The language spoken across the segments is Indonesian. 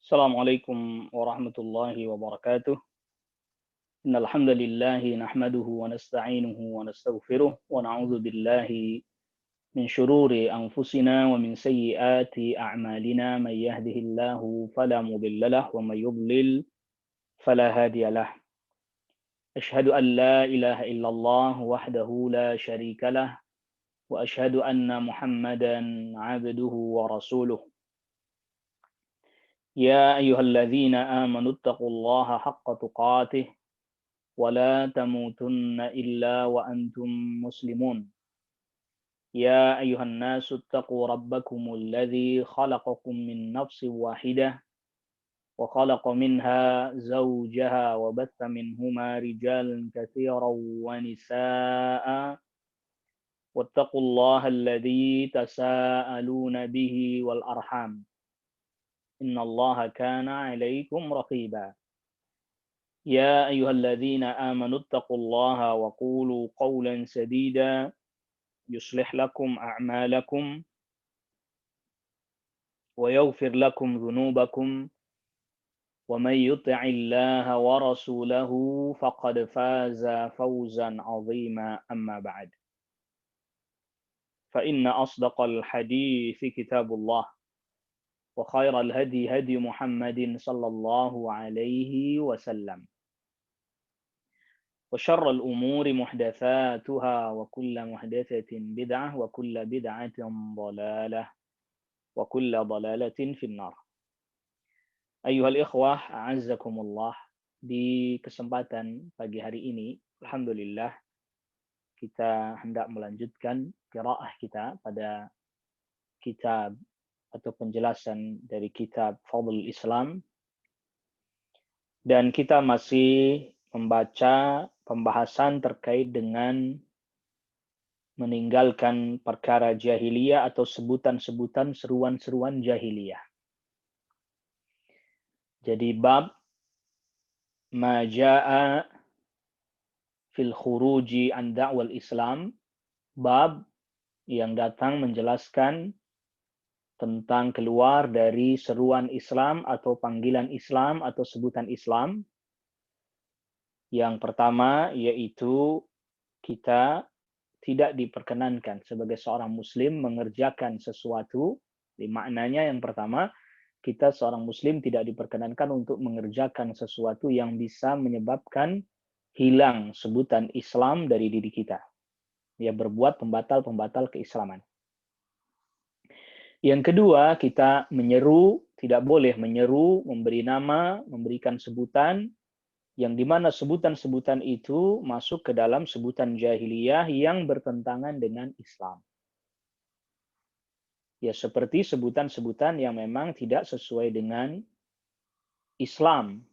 Assalamualaikum warahmatullahi wabarakatuh. Innal hamdalillah nahmaduhu wa nasta'inuhu wa nastaghfiruh wa na'udzu billahi min shururi anfusina wa min sayyiati a'malina may yahdihillahu fala mudilla lahu wa may yudlil fala hadiyalah. Asyhadu an la ilaha illallah wahdahu la syarika lah wa asyhadu anna Muhammadan 'abduhu wa rasuluh. Ya ayyuhalladzina amanu taqullaha haqqa tuqatih ولا تموتن إلا وأنتم مسلمون يا أيها الناس اتقوا ربكم الذي خلقكم من نفس واحدة وخلق منها زوجها وبث منهما رجالا كثيرا ونساء واتقوا الله الذي تساءلون به والأرحام إن الله كان عليكم رقيبا يا أيها الذين آمنوا اتقوا الله وقولوا قولا سديدا يصلح لكم أعمالكم ويغفر لكم ذنوبكم ومن يطع الله ورسوله فقد فاز فوزا عظيما أما بعد فإن أصدق الحديث كتاب الله وخير الهدي هدي محمد صلى الله عليه وسلم وشر الأمور محدثاتها وكل محدثة بدعة وكل بدعة ضلالة وكل ضلالة في النار. أيها الإخوة أعزكم الله. Di kesempatan pagi hari ini, alhamdulillah kita hendak melanjutkan qiraah kita pada kitab atau penjelasan dari kitab Fadlul Islam, dan kita masih membaca pembahasan terkait dengan meninggalkan perkara jahiliyah atau sebutan-sebutan seruan-seruan jahiliyah. Jadi bab ma jaa fil khuruji an da'wal Islam, bab yang datang menjelaskan tentang keluar dari seruan Islam atau panggilan Islam atau sebutan Islam. Yang pertama yaitu kita tidak diperkenankan sebagai seorang muslim mengerjakan sesuatu. Di maknanya yang pertama, kita seorang muslim tidak diperkenankan untuk mengerjakan sesuatu yang bisa menyebabkan hilang sebutan Islam dari diri kita. Ya, berbuat pembatal-pembatal keislaman. Yang kedua, kita menyeru, tidak boleh menyeru, memberi nama, memberikan sebutan yang dimana sebutan-sebutan itu masuk ke dalam sebutan jahiliyah yang bertentangan dengan Islam. Ya, seperti sebutan-sebutan yang memang tidak sesuai dengan Islam.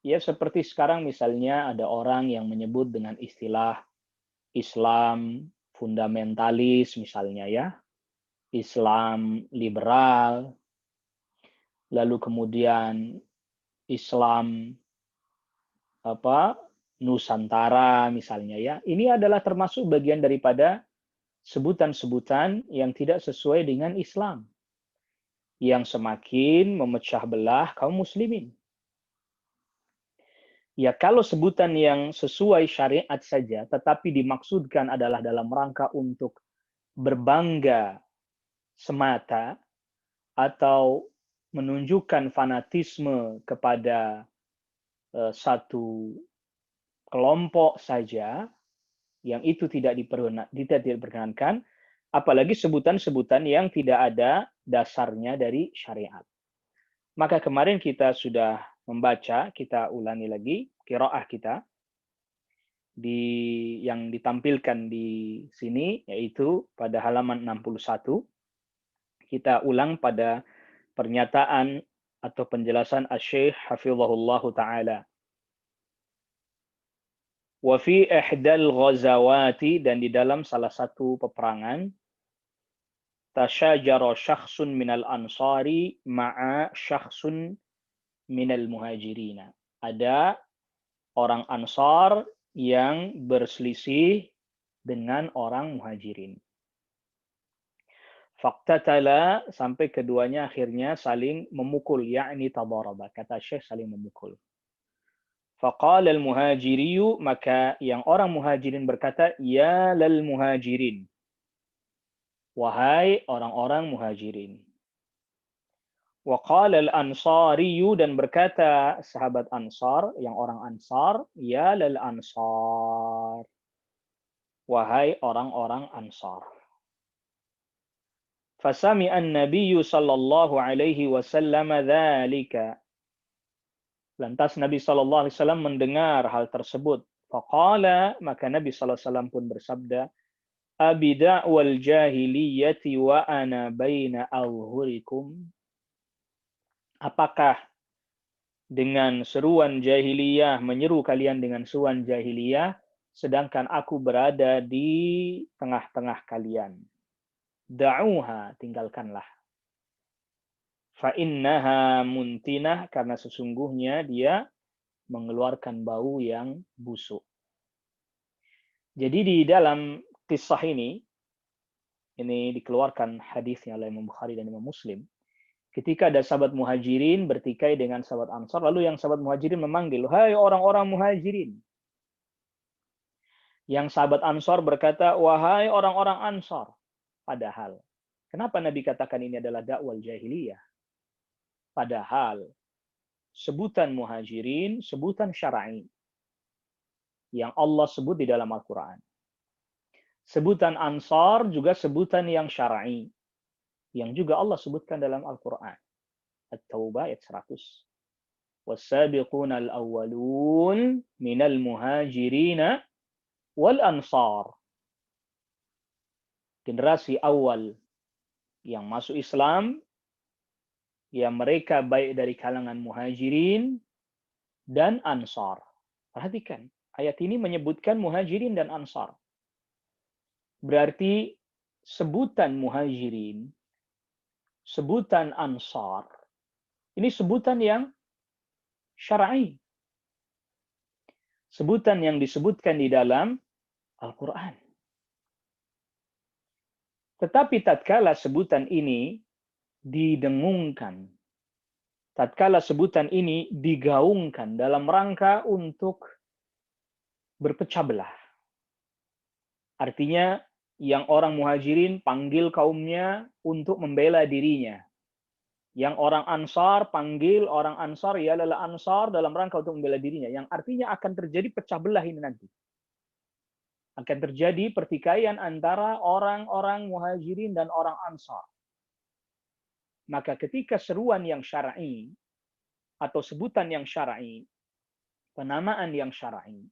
Ya, seperti sekarang misalnya ada orang yang menyebut dengan istilah Islam fundamentalis misalnya ya, Islam liberal, lalu kemudian Islam Nusantara misalnya ya. Ini adalah termasuk bagian daripada sebutan-sebutan yang tidak sesuai dengan Islam, yang semakin memecah belah kaum muslimin. Ya, kalau sebutan yang sesuai syariat saja, tetapi dimaksudkan adalah dalam rangka untuk berbangga semata atau menunjukkan fanatisme kepada satu kelompok saja, yang itu tidak diperkenankan, apalagi sebutan-sebutan yang tidak ada dasarnya dari syariat. Maka kemarin kita sudah membaca, kita ulangi lagi qiraah kita yang ditampilkan di sini, yaitu pada halaman 61. Kita ulang pada pernyataan atau penjelasan Asy-Syaikh hafizahullahu taala. Wa fi ihdal ghazawati, dan di dalam salah satu peperangan, tasyajara syakhsun minal ansari ma'a syakhsun minal muhajirina. Ada orang Ansar yang berselisih dengan orang Muhajirin. Faqtatala, sampai keduanya akhirnya saling memukul, yakni tadaraba. Kata Syekh, saling memukul. Faqala al-muhajiriyu, maka yang orang muhajirin berkata, ya lal muhajirin, wahai orang-orang muhajirin. Wa qala al-ansariyu, dan berkata sahabat Ansar, yang orang Ansar, ya lal ansar, wahai orang-orang Ansar. Fasami'an nabiyyu sallallahu alaihi wasallam dzalika. Lantas Nabi sallallahu alaihi wasallam mendengar hal tersebut. Faqala, maka Nabi sallallahu alaihi wasallam pun bersabda, abi da'wal jahiliyati wa ana baina awhurikum. Apakah dengan seruan jahiliyah, menyeru kalian dengan seruan jahiliyah, sedangkan aku berada di tengah-tengah kalian. Da'uha, tinggalkanlah. Fa'innaha muntinah, karena sesungguhnya dia mengeluarkan bau yang busuk. Jadi di dalam kisah ini dikeluarkan hadisnya oleh Imam Bukhari dan Imam Muslim. Ketika ada sahabat muhajirin bertikai dengan sahabat Ansar, lalu yang sahabat muhajirin memanggil, hai orang-orang muhajirin. Yang sahabat Ansar berkata, wahai orang-orang Ansar. Padahal, kenapa Nabi katakan ini adalah dakwah jahiliyah? Padahal, sebutan muhajirin, sebutan syar'i yang Allah sebut di dalam Al-Quran. Sebutan Ansar juga sebutan yang syar'i yang juga Allah sebutkan dalam Al-Quran. At-Taubah ayat 100. Was-sabiquna al-awwalun minal muhajirina wal ansar. Generasi awal yang masuk Islam, ya mereka baik dari kalangan muhajirin dan ansar. Perhatikan, ayat ini menyebutkan muhajirin dan ansar. Berarti sebutan muhajirin, sebutan ansar, ini sebutan yang syar'i. Sebutan yang disebutkan di dalam Al-Quran. Tetapi tatkala sebutan ini didengungkan, tatkala sebutan ini digaungkan dalam rangka untuk berpecah belah. Artinya yang orang muhajirin panggil kaumnya untuk membela dirinya. Yang orang Ansar panggil orang Ansar, ya adalah Ansar dalam rangka untuk membela dirinya. Yang artinya akan terjadi pecah belah ini nanti. Akan terjadi pertikaian antara orang-orang muhajirin dan orang Ansar. Maka ketika seruan yang syar'i atau sebutan yang syar'i, penamaan yang syar'i,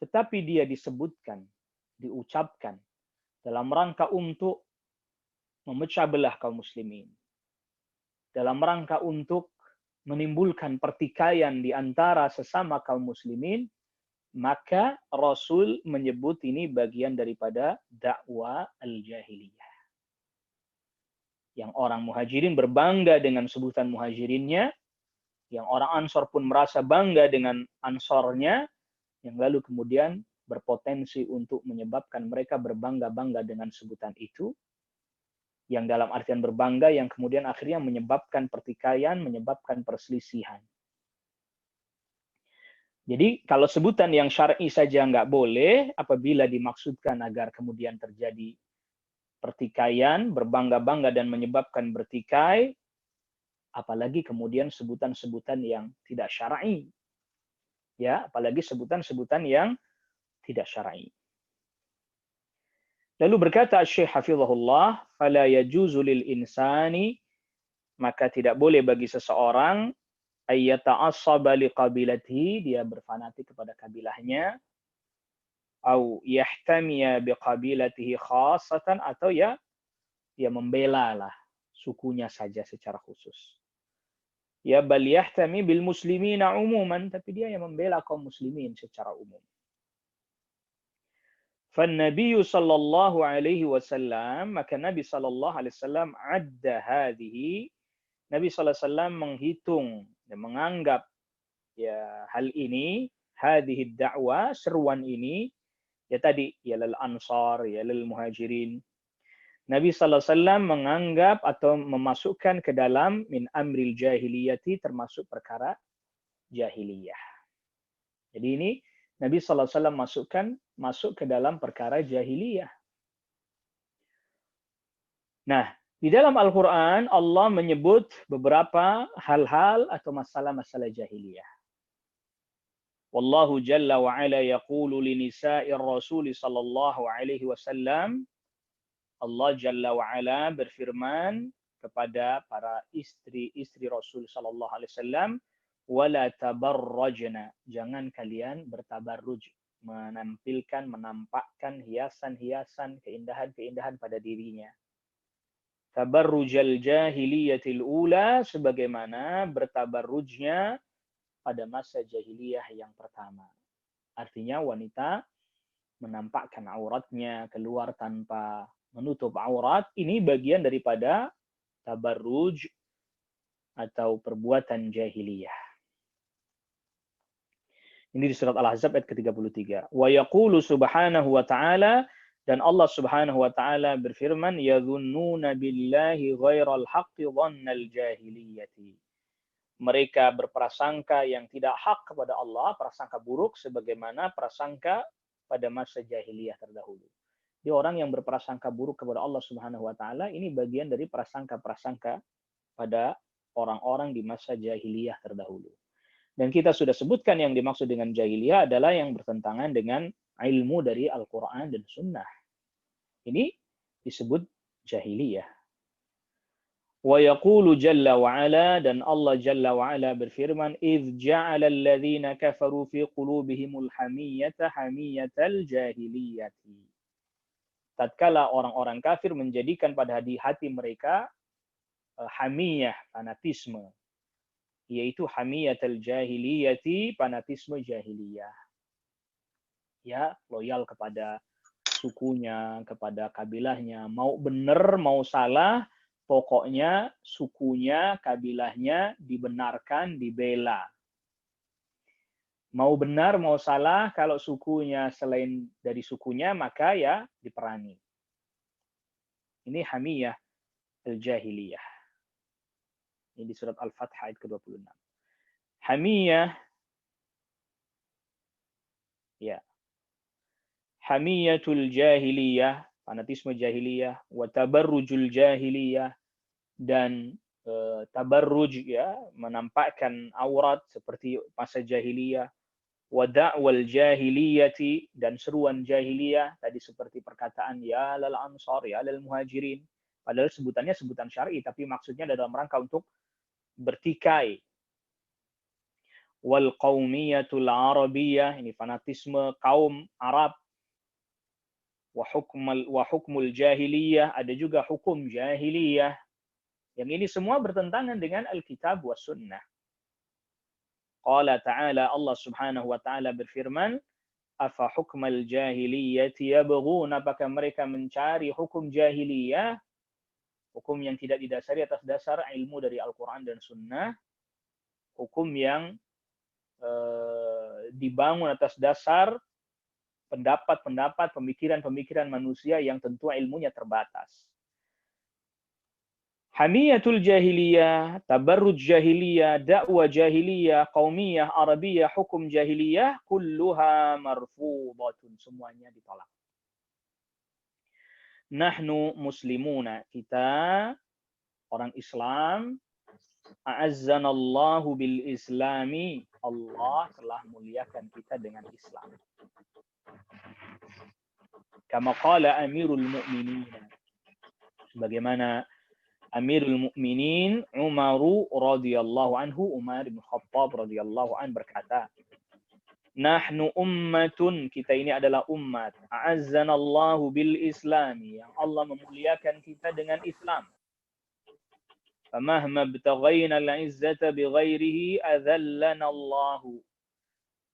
tetapi dia disebutkan, diucapkan dalam rangka untuk memecah belah kaum muslimin, dalam rangka untuk menimbulkan pertikaian di antara sesama kaum muslimin, maka Rasul menyebut ini bagian daripada dakwah al-jahiliyah. Yang orang muhajirin berbangga dengan sebutan muhajirinnya, yang orang Ansor pun merasa bangga dengan Ansornya, yang lalu kemudian berpotensi untuk menyebabkan mereka berbangga-bangga dengan sebutan itu, yang dalam artian berbangga yang kemudian akhirnya menyebabkan pertikaian, menyebabkan perselisihan. Jadi kalau sebutan yang syar'i saja nggak boleh, apabila dimaksudkan agar kemudian terjadi pertikaian, berbangga-bangga dan menyebabkan bertikai, apalagi kemudian sebutan-sebutan yang tidak syar'i. Ya, apalagi sebutan-sebutan yang tidak syar'i. Lalu berkata Syekh Hafizahullah, fala yajuzu lil insani, maka tidak boleh bagi seseorang ayyata'assaba liqabilatihi, dia berfanatik kepada kabilahnya, au yahtamiya biqabilatihi khassatan, atau ya membela lah sukunya saja secara khusus. Ya bal yahtami bil muslimina umuman, tapi dia yang membela kaum muslimin secara umum. فالنبي صلى الله عليه وسلم, maka Nabi sallallahu alaihi wasallam adda hadhihi, Nabi sallallahu alaihi wasallam menghitung dan menganggap ya hal ini, hadhihi da'wah, seruan ini, ya tadi ya lil ansar, ya lil muhajirin, Nabi sallallahu alaihi wasallam menganggap atau memasukkan ke dalam min amril jahiliyati, termasuk perkara jahiliyah. Jadi ini Nabi sallallahu alaihi wasallam masuk ke dalam perkara jahiliyah. Nah, di dalam Al-Qur'an Allah menyebut beberapa hal-hal atau masalah-masalah jahiliyah. Wallahu jalla wa ala yaqulu li nisa'ir rasul sallallahu alaihi wasallam. Allah jalla wa ala berfirman kepada para istri-istri Rasul sallallahu alaihi wasallam, wala tabarrajna, jangan kalian bertabarruj, menampakkan hiasan-hiasan, keindahan-keindahan pada dirinya. Tabarrujal jahiliyatil ula, sebagaimana bertabarrujnya pada masa jahiliyah yang pertama. Artinya wanita menampakkan auratnya, keluar tanpa menutup aurat, ini bagian daripada tabarruj atau perbuatan jahiliyah. Ini di surat Al-Ahzab ayat ke-33. Wa yaqulu subhanahu wa ta'ala, dan Allah subhanahu wa ta'ala berfirman, yadhunnuna billahi ghairal haqqi dhannal jahiliyati. Mereka berprasangka yang tidak hak kepada Allah, prasangka buruk sebagaimana prasangka pada masa jahiliyah terdahulu. Jadi orang yang berprasangka buruk kepada Allah Subhanahu wa taala ini bagian dari prasangka-prasangka pada orang-orang di masa jahiliyah terdahulu. Dan kita sudah sebutkan yang dimaksud dengan jahiliyah adalah yang bertentangan dengan ilmu dari Al-Qur'an dan Sunnah. Ini disebut jahiliyah. Wa yaqulu jalla wa ala, dan Allah jalla wa ala berfirman, idz ja'ala alladhina kafaru fi qulubihimul hamiyyata hamiyatal jahiliyati. Tatkala orang-orang kafir menjadikan pada hati mereka hamiyah, fanatisme, yaitu hamiyatal jahiliyati, fanatisme jahiliyah. Ya, loyal kepada sukunya, kepada kabilahnya, mau benar mau salah, pokoknya sukunya, kabilahnya dibenarkan, dibela. Mau benar, mau salah, kalau sukunya selain dari sukunya, maka ya diperangi. Ini hamiyah al-jahiliyah. Ini di surat Al-Fath ayat ke-26. Hamiyah, ya. Hamiyatul jahiliyah, fanatisme jahiliyah, wa tabarrujul jahiliyah, dan tabarruj, ya, menampakkan aurat seperti masa jahiliyah, wa da'wal jahiliyati, dan seruan jahiliyah tadi seperti perkataan ya lal ansar, ya lal muhajirin, padahal sebutannya sebutan syar'i tapi maksudnya dalam rangka untuk bertikai. Wal qaumiyatul arabiyah, ini fanatisme kaum Arab. Wa hukmul jahiliyah, ada juga hukum jahiliyah. Yang ini semua bertentangan dengan Alkitab wa Sunnah. Qala ta'ala, Allah subhanahu wa ta'ala berfirman, afa hukmal jahiliyati yabghun, apakah mereka mencari hukum jahiliyah, hukum yang tidak didasari atas dasar ilmu dari Al-Quran dan Sunnah, hukum yang dibangun atas dasar pendapat-pendapat, pemikiran-pemikiran manusia yang tentu ilmunya terbatas. Hamiyatul jahiliyah, tabarruj jahiliyah, dakwah jahiliyah, qaumiyah, arabiyah, hukum jahiliyah, kulluha marfudatun, semuanya ditolak. Nahnu muslimuna, kita orang Islam, a'azzanallahu bil islami, Allah telah muliakan kita dengan Islam. Kama qala Amirul Mu'minin, sebagaimana Amirul Mu'minin Umaru radhiyallahu anhu, Umar bin Khattab radhiyallahu anhu berkata, nahnu ummatun, kita ini adalah umat, a'azzanallahu bil islami, yang Allah memuliakan kita dengan Islam. Famahma btaghaina al-izzata bighairihi adzallana Allahu,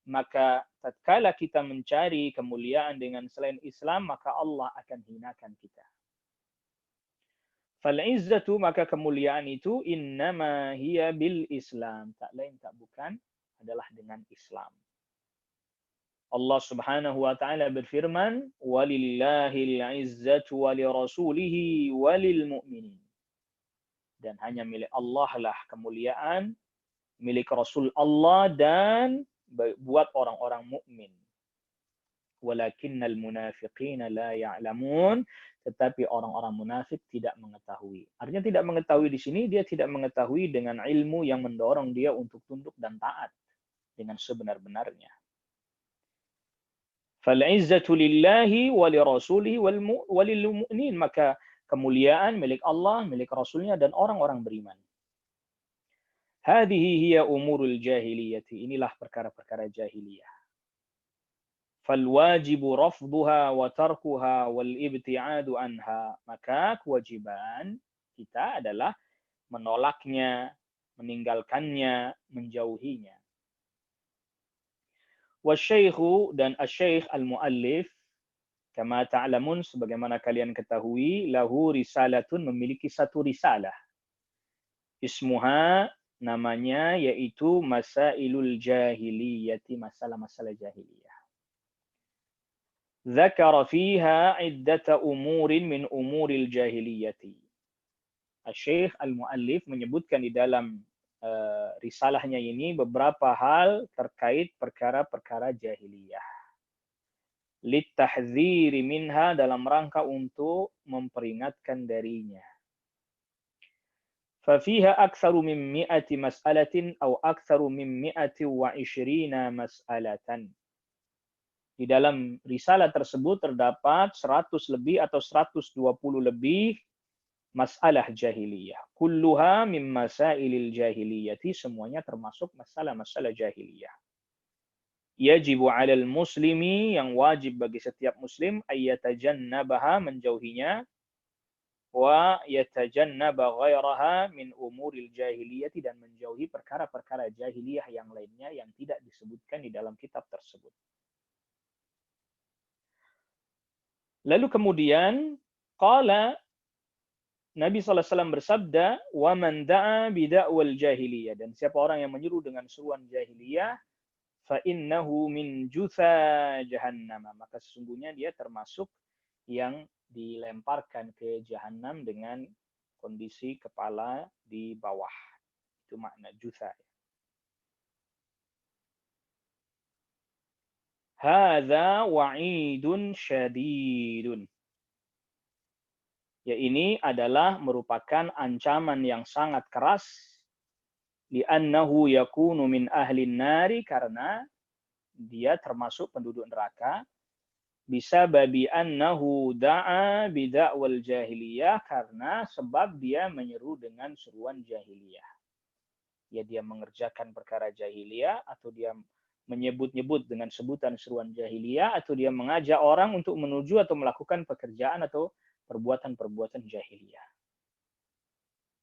maka tatkala kita mencari kemuliaan dengan selain Islam, maka Allah akan hinakan kita. Fal-izzatu, maka kemuliaan itu, innama hiya bil Islam, tak lain tak bukan adalah dengan Islam. Allah Subhanahu wa taala berfirman, "Walillahil 'izzatu wa lirasulihi wa lil mu'minin." Dan hanya milik Allah lah kemuliaan, milik Rasul Allah dan buat orang-orang mukmin. Walakinnal munafiqina la ya'lamun, tetapi orang-orang munafik tidak mengetahui. Artinya tidak mengetahui di sini, dia tidak mengetahui dengan ilmu yang mendorong dia untuk tunduk dan taat dengan sebenar-benarnya. Fal'izzatu lillahi wa lirasulihi wa lil mu'minin, maka kemuliaan milik Allah, milik Rasulnya dan orang-orang beriman. Hadhihi hiya umurul jahiliyati, inilah perkara-perkara jahiliyah. Falwajibu rafduha wa tarkuha wal ibti'adu anha, maka kewajiban kita adalah menolaknya, meninggalkannya, menjauhinya. Wasyaikhu, dan asy-syaikh al-muallif, kama ta'lamun, sebagaimana kalian ketahui, lahu risalatun, memiliki satu risalah. Ismuha, namanya, yaitu Masailul Jahiliyati, masalah-masalah jahiliyah. Dzakara fiha iddata umurin min umuril jahiliyati. Asy-syaikh al-muallif menyebutkan di dalam risalahnya ini beberapa hal terkait perkara-perkara jahiliyah. Litahdziri minha, dalam rangka untuk memperingatkan darinya. Fafiha aktsaru min mi'ati mas'alatin aw aktsaru min mi'ati wa 'ishrina mas'alatan. Di dalam risalah tersebut terdapat 100 lebih atau 120 lebih masalah jahiliyah. Kulluha min masailil jahiliyati, semuanya termasuk masalah-masalah jahiliyah. Yajibu 'alal muslimi, yang wajib bagi setiap muslim, ayyatajannabaha, menjauhinya, wa yatajannaba ghairaha min umuril jahiliyati, dan menjauhi perkara-perkara jahiliyah yang lainnya yang tidak disebutkan di dalam kitab tersebut. Lalu kemudian qala, Nabi SAW bersabda, wa man da'a bida'wal jahiliyah, dan siapa orang yang menyeru dengan seruan jahiliyah, fa innahu min jutha jahannam, maka sesungguhnya dia termasuk yang dilemparkan ke jahanam dengan kondisi kepala di bawah. Itu makna jutha. Hadza wa'idun syadidun. Ya, ini adalah merupakan ancaman yang sangat keras. Li'annahu yakunu min ahlin nari, karena dia termasuk penduduk neraka. Bisa babi annahu da'a bida'wal jahiliyah, karena sebab dia menyeru dengan seruan jahiliyah. Ya, dia mengerjakan perkara jahiliyah, atau dia menyebut-nyebut dengan sebutan seruan jahiliyah, atau dia mengajak orang untuk menuju atau melakukan pekerjaan atau perbuatan-perbuatan jahiliyah.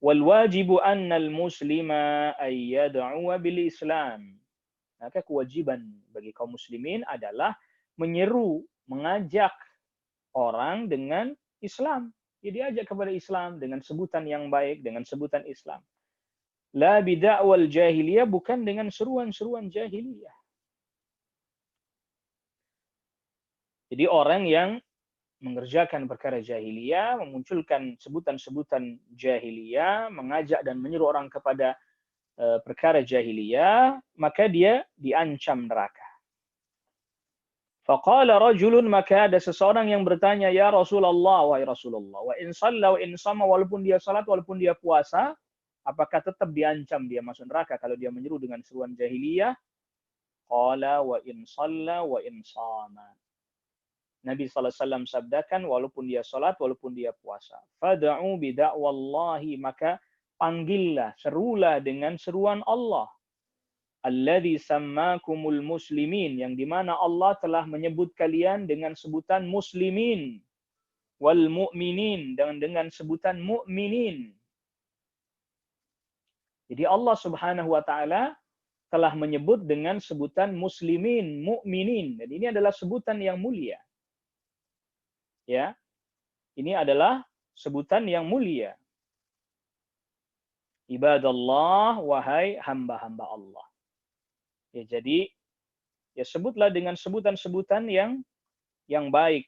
Wal wajibu annal muslima ay yad'u bil Islam. Maka kewajiban bagi kaum muslimin adalah menyeru, mengajak orang dengan Islam. Jadi diajak kepada Islam dengan sebutan yang baik, dengan sebutan Islam. La bida'wal jahiliyah, bukan dengan seruan-seruan jahiliyah. Jadi orang yang mengerjakan perkara jahiliyah, memunculkan sebutan-sebutan jahiliyah, mengajak dan menyeru orang kepada perkara jahiliyah, maka dia diancam neraka. Faqala rajulun, maka ada seseorang yang bertanya, ya Rasulullah, wahai Rasulullah, wa in shalla wa in sama, walaupun dia salat, walaupun dia puasa, apakah tetap diancam dia masuk neraka kalau dia menyeru dengan seruan jahiliyah? Qala wa in shalla wa in sama. Nabi SAW sabdakan, walaupun dia salat, walaupun dia puasa. Fad'u bida'wallahi, maka panggillah, serulah dengan seruan Allah. Alladzi sammakumul muslimin, yang dimana Allah telah menyebut kalian dengan sebutan muslimin. Wal mu'minin, dengan sebutan mu'minin. Jadi Allah Subhanahu wa ta'ala telah menyebut dengan sebutan muslimin, mu'minin. Dan ini adalah sebutan yang mulia. Ya, ini adalah sebutan yang mulia. Ibadallah, wahai hamba-hamba Allah. Ya, jadi Ya sebutlah dengan sebutan-sebutan yang baik.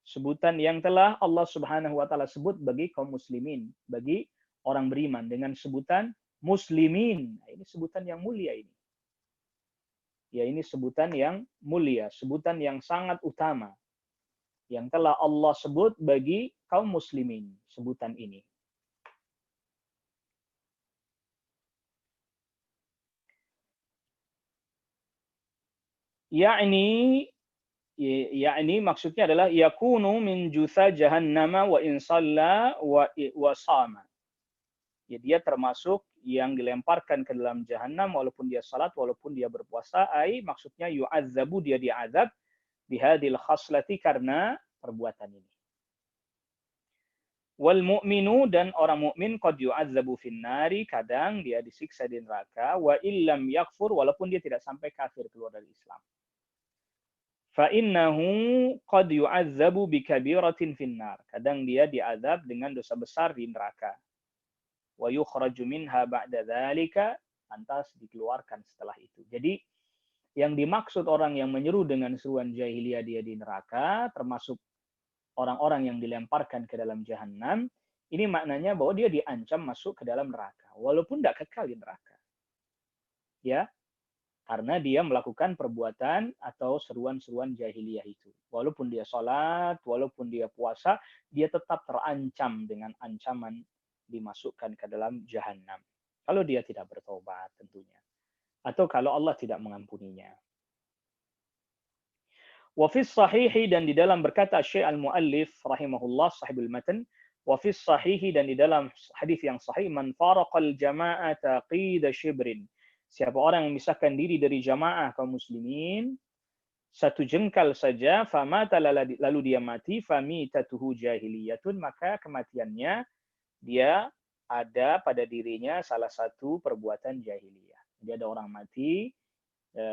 Sebutan yang telah Allah Subhanahu wa taala sebut bagi kaum muslimin, bagi orang beriman dengan sebutan muslimin. Nah, ini sebutan yang mulia ini. Ya ini sebutan yang mulia, sebutan yang sangat utama yang telah Allah sebut bagi kaum muslimin, sebutan ini. Yakni maksudnya adalah yakunu min jutha jahannama wa in shalla wa sama. Ya, dia termasuk yang dilemparkan ke dalam jahanam walaupun dia salat, walaupun dia berpuasa. Maksudnya yu'adzabu, dia diazab bihadil khaslati, karena perbuatan ini. Wal mu'minu, dan orang mukmin qad yu'adzabu finnari, kadang dia disiksa di neraka, wa illam yakfur, walaupun dia tidak sampai kafir keluar dari Islam. Fa innahu qad yu'adzabu bikabiratin finnar, kadang dia diazab dengan dosa besar di neraka. Wa yukhraju minha ba'da dzalika, lantas dikeluarkan setelah itu. Jadi yang dimaksud orang yang menyeru dengan seruan jahiliyah dia di neraka, termasuk orang-orang yang dilemparkan ke dalam jahanam, ini maknanya bahwa dia diancam masuk ke dalam neraka, walaupun tidak kekal di neraka. Ya, karena dia melakukan perbuatan atau seruan-seruan jahiliyah itu. Walaupun dia sholat, walaupun dia puasa, dia tetap terancam dengan ancaman dimasukkan ke dalam jahanam. Kalau dia tidak bertobat tentunya. Atau kalau Allah tidak mengampuninya. Wafis sahihi, dan di dalam berkata Syekh al-Muallif rahimahullah sahibul matan, wafis sahihi, dan di dalam hadis yang sahih, man faraqal jama'ata qida shibrin, siapa orang yang memisahkan diri dari jamaah kaum muslimin satu jengkal saja, famata, lalu dia mati, famitatuhu jahiliyatun, maka kematiannya dia ada pada dirinya salah satu perbuatan jahiliyah. Jadi ada orang mati,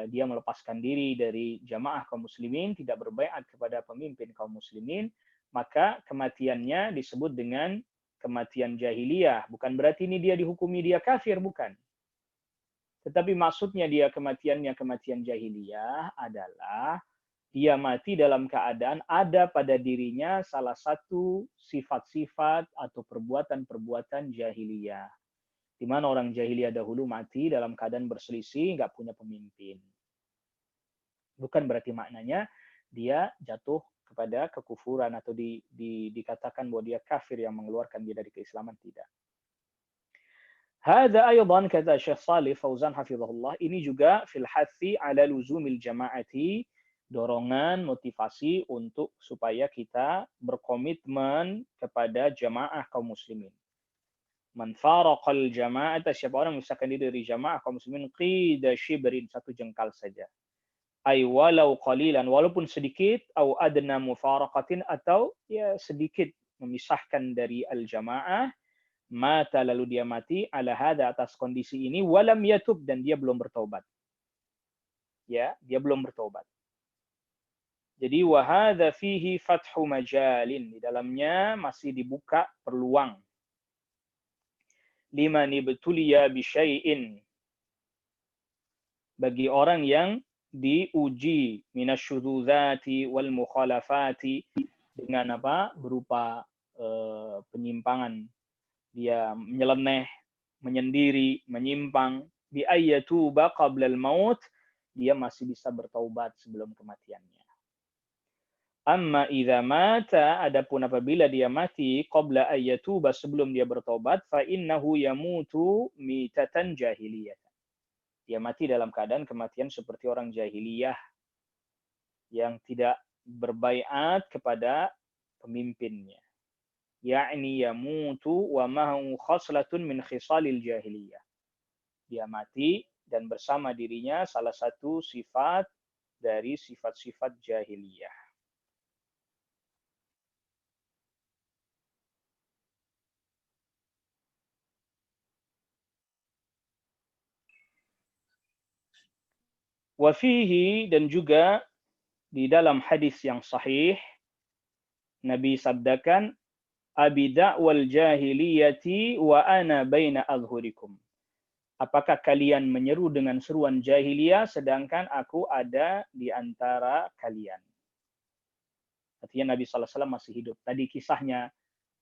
dia melepaskan diri dari jamaah kaum muslimin, tidak berbaiat kepada pemimpin kaum muslimin, maka kematiannya disebut dengan kematian jahiliyah. Bukan berarti ini dia dihukumi dia kafir, bukan. Tetapi maksudnya dia kematiannya kematian jahiliyah adalah dia mati dalam keadaan ada pada dirinya salah satu sifat-sifat atau perbuatan-perbuatan jahiliyah. Di mana orang jahiliyah dahulu mati dalam keadaan berselisih, nggak punya pemimpin. Bukan berarti maknanya dia jatuh kepada kekufuran atau dikatakan bahwa dia kafir yang mengeluarkan dia dari keislaman, tidak. Hadza aydan, kata Syekh Shalih Fauzan hafizahullah, ini juga fil hathi ala luzumil jama'ati, dorongan, motivasi untuk supaya kita berkomitmen kepada jamaah kaum muslimin. Man faraqal jama'ata, siapa orang memisahkan diri dari jamaah kaum muslimin, qida shibrin, satu jengkal saja. Ay walau qalilan, walaupun sedikit, au adna mufaraqatin, atau ya sedikit memisahkan dari al-jamaah, mata, lalu dia mati, ala hadza, atas kondisi ini, walam yatub, dan dia belum bertobat. Ya, dia belum bertobat. Jadi wahada fihi fathu majalin, di dalamnya masih dibuka peluang liman ibtuliya bisyai'in, bagi orang yang diuji minasyudzati wal mukhalafati, dengan apa? Berupa penyimpangan, dia menyeleneh, menyendiri, menyimpang, bi ayyatuba qabla al-maut, dia masih bisa bertaubat sebelum kematiannya. Amma idza mata, adapun apabila dia mati, qabla ayyatuba, sebelum dia bertobat, fa innahu yamutu mitatan jahiliyah. Dia mati dalam keadaan kematian seperti orang jahiliyah yang tidak berbaiat kepada pemimpinnya. Ya'ni yamutu wa mahu khaslatun min khisalil jahiliyah. Dia mati dan bersama dirinya salah satu sifat dari sifat-sifat jahiliyah. Wafihi, dan juga di dalam hadis yang sahih, Nabi sabdakan, abi da'wal jahiliyati wa ana baina adhurikum. apakah kalian menyeru dengan seruan jahiliyah sedangkan aku ada di antara kalian? Artinya Nabi SAW masih hidup. Tadi kisahnya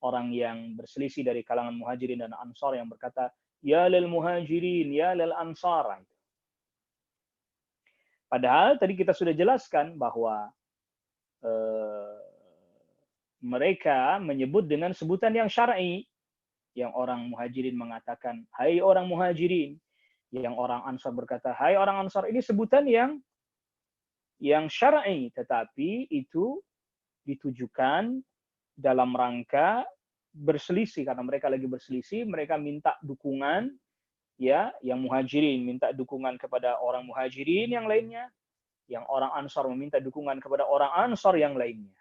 orang yang berselisih dari kalangan muhajirin dan ansar yang berkata, ya lil muhajirin, ya lil ansar. Padahal tadi kita sudah jelaskan bahwa mereka menyebut dengan sebutan yang syar'i. Yang orang muhajirin mengatakan, hai orang muhajirin. Yang orang ansar berkata, hai orang ansar. Ini sebutan yang syar'i, tetapi itu ditujukan dalam rangka berselisih, karena mereka lagi berselisih, mereka minta dukungan, ya, yang muhajirin minta dukungan kepada orang muhajirin yang lainnya, yang orang ansar meminta dukungan kepada orang ansar yang lainnya.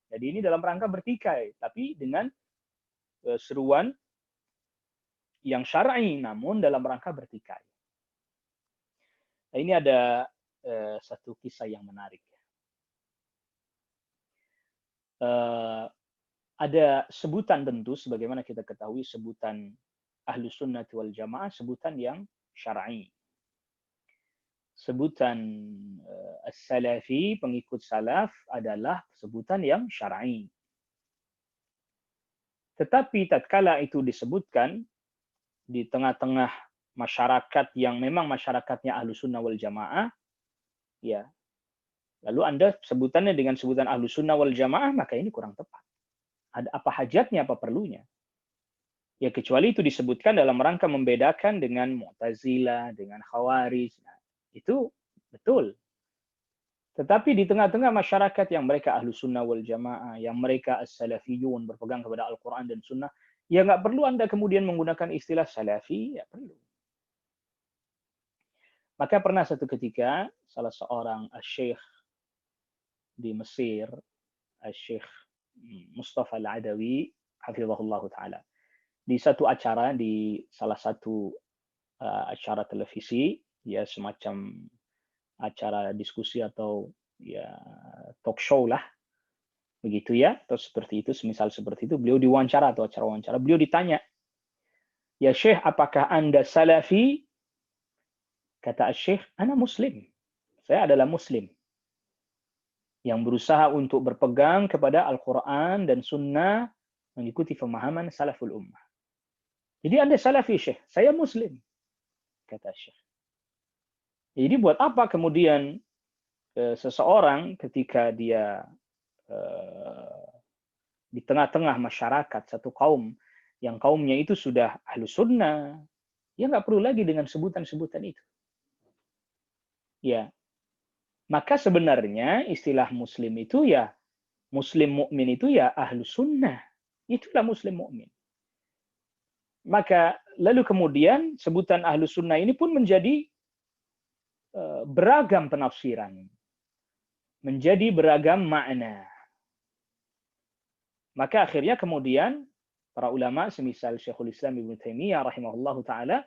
Jadi ini dalam rangka bertikai, tapi dengan seruan yang syar'i, namun dalam rangka bertikai. Nah, ini ada satu kisah yang menarik. Ada sebutan tentu, sebagaimana kita ketahui, sebutan Ahlus Sunnah wal Jamaah, sebutan yang syar'i. Sebutan as-salafi, pengikut salaf, adalah sebutan yang syar'i. Tetapi tatkala itu disebutkan di tengah-tengah masyarakat yang memang masyarakatnya Ahlus Sunnah wal Jamaah, ya, lalu Anda sebutannya dengan sebutan Ahlus Sunnah wal Jamaah, maka ini kurang tepat. Ada apa hajatnya, apa perlunya? Ya kecuali itu disebutkan dalam rangka membedakan dengan Mu'tazilah, dengan Khawarij. Nah, itu betul. Tetapi di tengah-tengah masyarakat yang mereka Ahlus Sunnah wal Jamaah, yang mereka as-salafiyun, berpegang kepada Al-Quran dan Sunnah, ya nggak perlu Anda kemudian menggunakan istilah salafi, ya perlu. Maka pernah satu ketika salah seorang syekh di Mesir, Syekh Mustafa Al-Adawi, hafizahullah ta'ala, di satu acara, di salah satu acara televisi, ya semacam acara diskusi atau ya talk show lah, begitu ya, atau seperti itu, semisal seperti itu, beliau diwawancara atau acara wawancara, beliau ditanya, ya Syekh, apakah Anda salafi? Kata Syekh, ana muslim. Saya adalah muslim yang berusaha untuk berpegang kepada Al-Quran dan Sunnah, mengikuti pemahaman salaful ummah. Jadi Anda salafi, Syekh? Saya muslim, kata Syekh. Jadi buat apa kemudian seseorang ketika dia di tengah-tengah masyarakat satu kaum, yang kaumnya itu sudah Ahlus Sunnah, ya nggak perlu lagi dengan sebutan-sebutan itu. Ya, maka sebenarnya istilah muslim itu ya, muslim mukmin itu ya Ahlus Sunnah. Itulah muslim mukmin. Maka lalu kemudian sebutan Ahlus Sunnah ini pun menjadi beragam penafsiran, menjadi beragam makna. Maka akhirnya kemudian para ulama semisal Syekhul Islam Ibnu Taimiyah rahimahullahu taala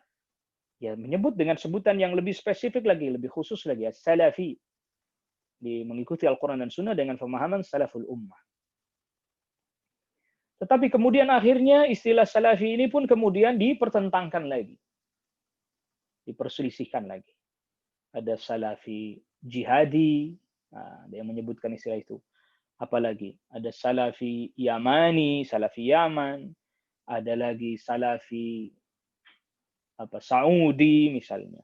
ya menyebut dengan sebutan yang lebih spesifik lagi, lebih khusus lagi, ya, salafi, mengikuti Al-Quran dan Sunnah dengan pemahaman salaful ummah. Tetapi kemudian akhirnya istilah salafi ini pun kemudian dipertentangkan lagi, diperselisihkan lagi. Ada salafi jihadi, ada yang menyebutkan istilah itu. Apalagi ada salafi Yamani, salafi Yaman, ada lagi salafi Saudi misalnya,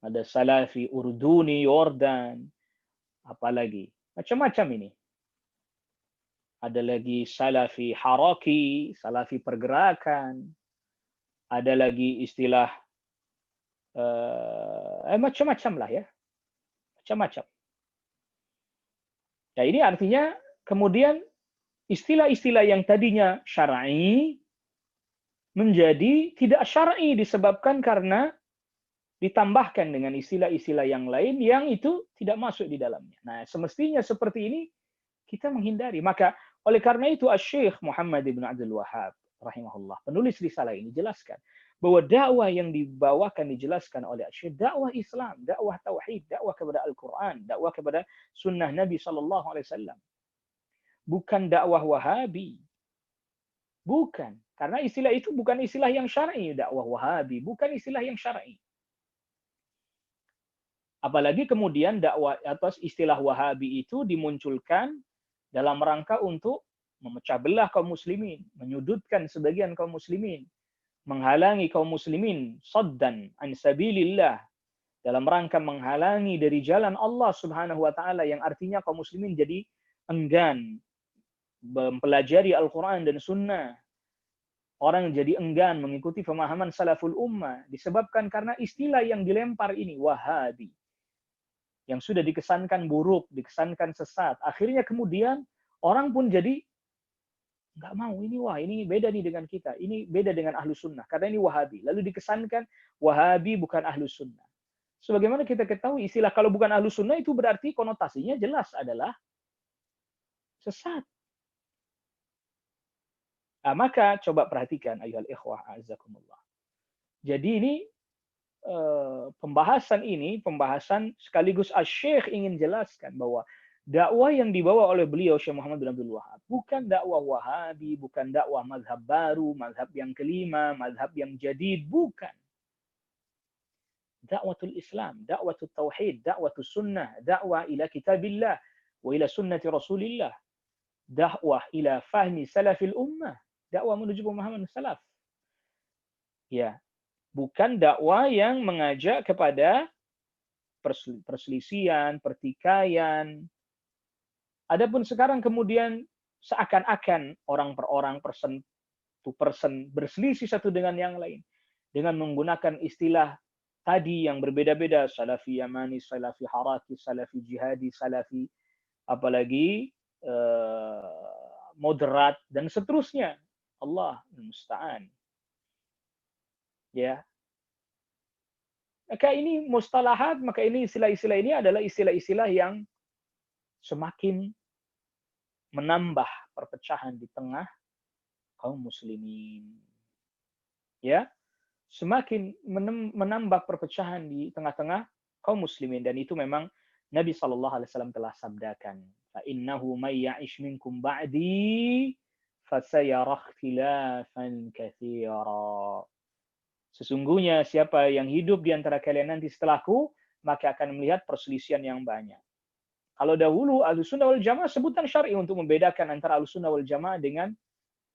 ada salafi Urduni, Yordan, apalagi macam-macam ini. Ada lagi salafi haraki, salafi pergerakan, ada lagi istilah macam-macam lah ya, macam-macam. Nah ini artinya kemudian istilah-istilah yang tadinya syar'i menjadi tidak syar'i disebabkan karena ditambahkan dengan istilah-istilah yang lain yang itu tidak masuk di dalamnya. Nah, semestinya seperti ini kita menghindari. Maka oleh karena itu Asy-Syaikh Muhammad bin Abdul Wahhab rahimahullah, penulis risalah ini jelaskan bahwa dakwah yang dibawakan dijelaskan oleh Asy-Syaikh dakwah Islam, dakwah tauhid, dakwah kepada Al-Qur'an, dakwah kepada sunnah Nabi sallallahu alaihi wasallam. Bukan dakwah Wahabi. Bukan. Karena istilah itu bukan istilah yang syar'i, dakwah Wahabi, bukan istilah yang syar'i. Apalagi kemudian dakwah atau istilah Wahabi itu dimunculkan dalam rangka untuk memecah belah kaum muslimin, menyudutkan sebagian kaum muslimin, menghalangi kaum muslimin saddan an sabilillah, dalam rangka menghalangi dari jalan Allah Subhanahu wa taala, yang artinya kaum muslimin jadi enggan mempelajari Al-Qur'an dan Sunnah. Orang jadi enggan mengikuti pemahaman salaful ummah disebabkan karena istilah yang dilempar ini Wahabi, yang sudah dikesankan buruk, dikesankan sesat. Akhirnya kemudian orang pun jadi nggak mau, ini wah ini beda nih dengan kita, ini beda dengan ahlu sunnah karena ini Wahabi. Lalu dikesankan Wahabi bukan ahlu sunnah. Sebagaimana kita ketahui istilah kalau bukan ahlu sunnah itu berarti konotasinya jelas adalah sesat. Nah, maka coba perhatikan ayuhal ikhwah azakumullah. Jadi ini pembahasan sekaligus Asy-Syaikh ingin jelaskan bahwa dakwah yang dibawa oleh beliau Syekh Muhammad bin Abdul Wahab bukan dakwah Wahabi, bukan dakwah mazhab baru, mazhab yang kelima, mazhab yang jadid, bukan. Dakwatul Islam, dakwatul tauhid, dakwatul sunnah, dakwah ila kitabillah wa ila sunnati Rasulillah, dakwah ila fahmi salafil ummah, dakwah menuju pemahaman salaf. Ya, bukan dakwah yang mengajak kepada perselisihan, pertikaian. Adapun sekarang kemudian seakan-akan orang per orang, person to person, berselisih satu dengan yang lain dengan menggunakan istilah tadi yang berbeda-beda, salafi yamani, salafi haraki, salafi jihadi, salafi apalagi moderat dan seterusnya. Allah musta'an. Ya. Maka ini mustalahat, maka ini istilah-istilah ini adalah istilah-istilah yang semakin menambah perpecahan di tengah kaum muslimin. Ya, semakin menambah perpecahan di tengah-tengah kaum muslimin, dan itu memang Nabi SAW telah sabdakan, fa innahu may ya'ish minkum ba'di fasayara ikhtilafan katsira. Sesungguhnya siapa yang hidup di antara kalian nanti setelahku, maka akan melihat perselisihan yang banyak. Kalau dahulu Ahlussunnah wal Jamaah sebutan syar'i untuk membedakan antara Ahlussunnah wal Jamaah dengan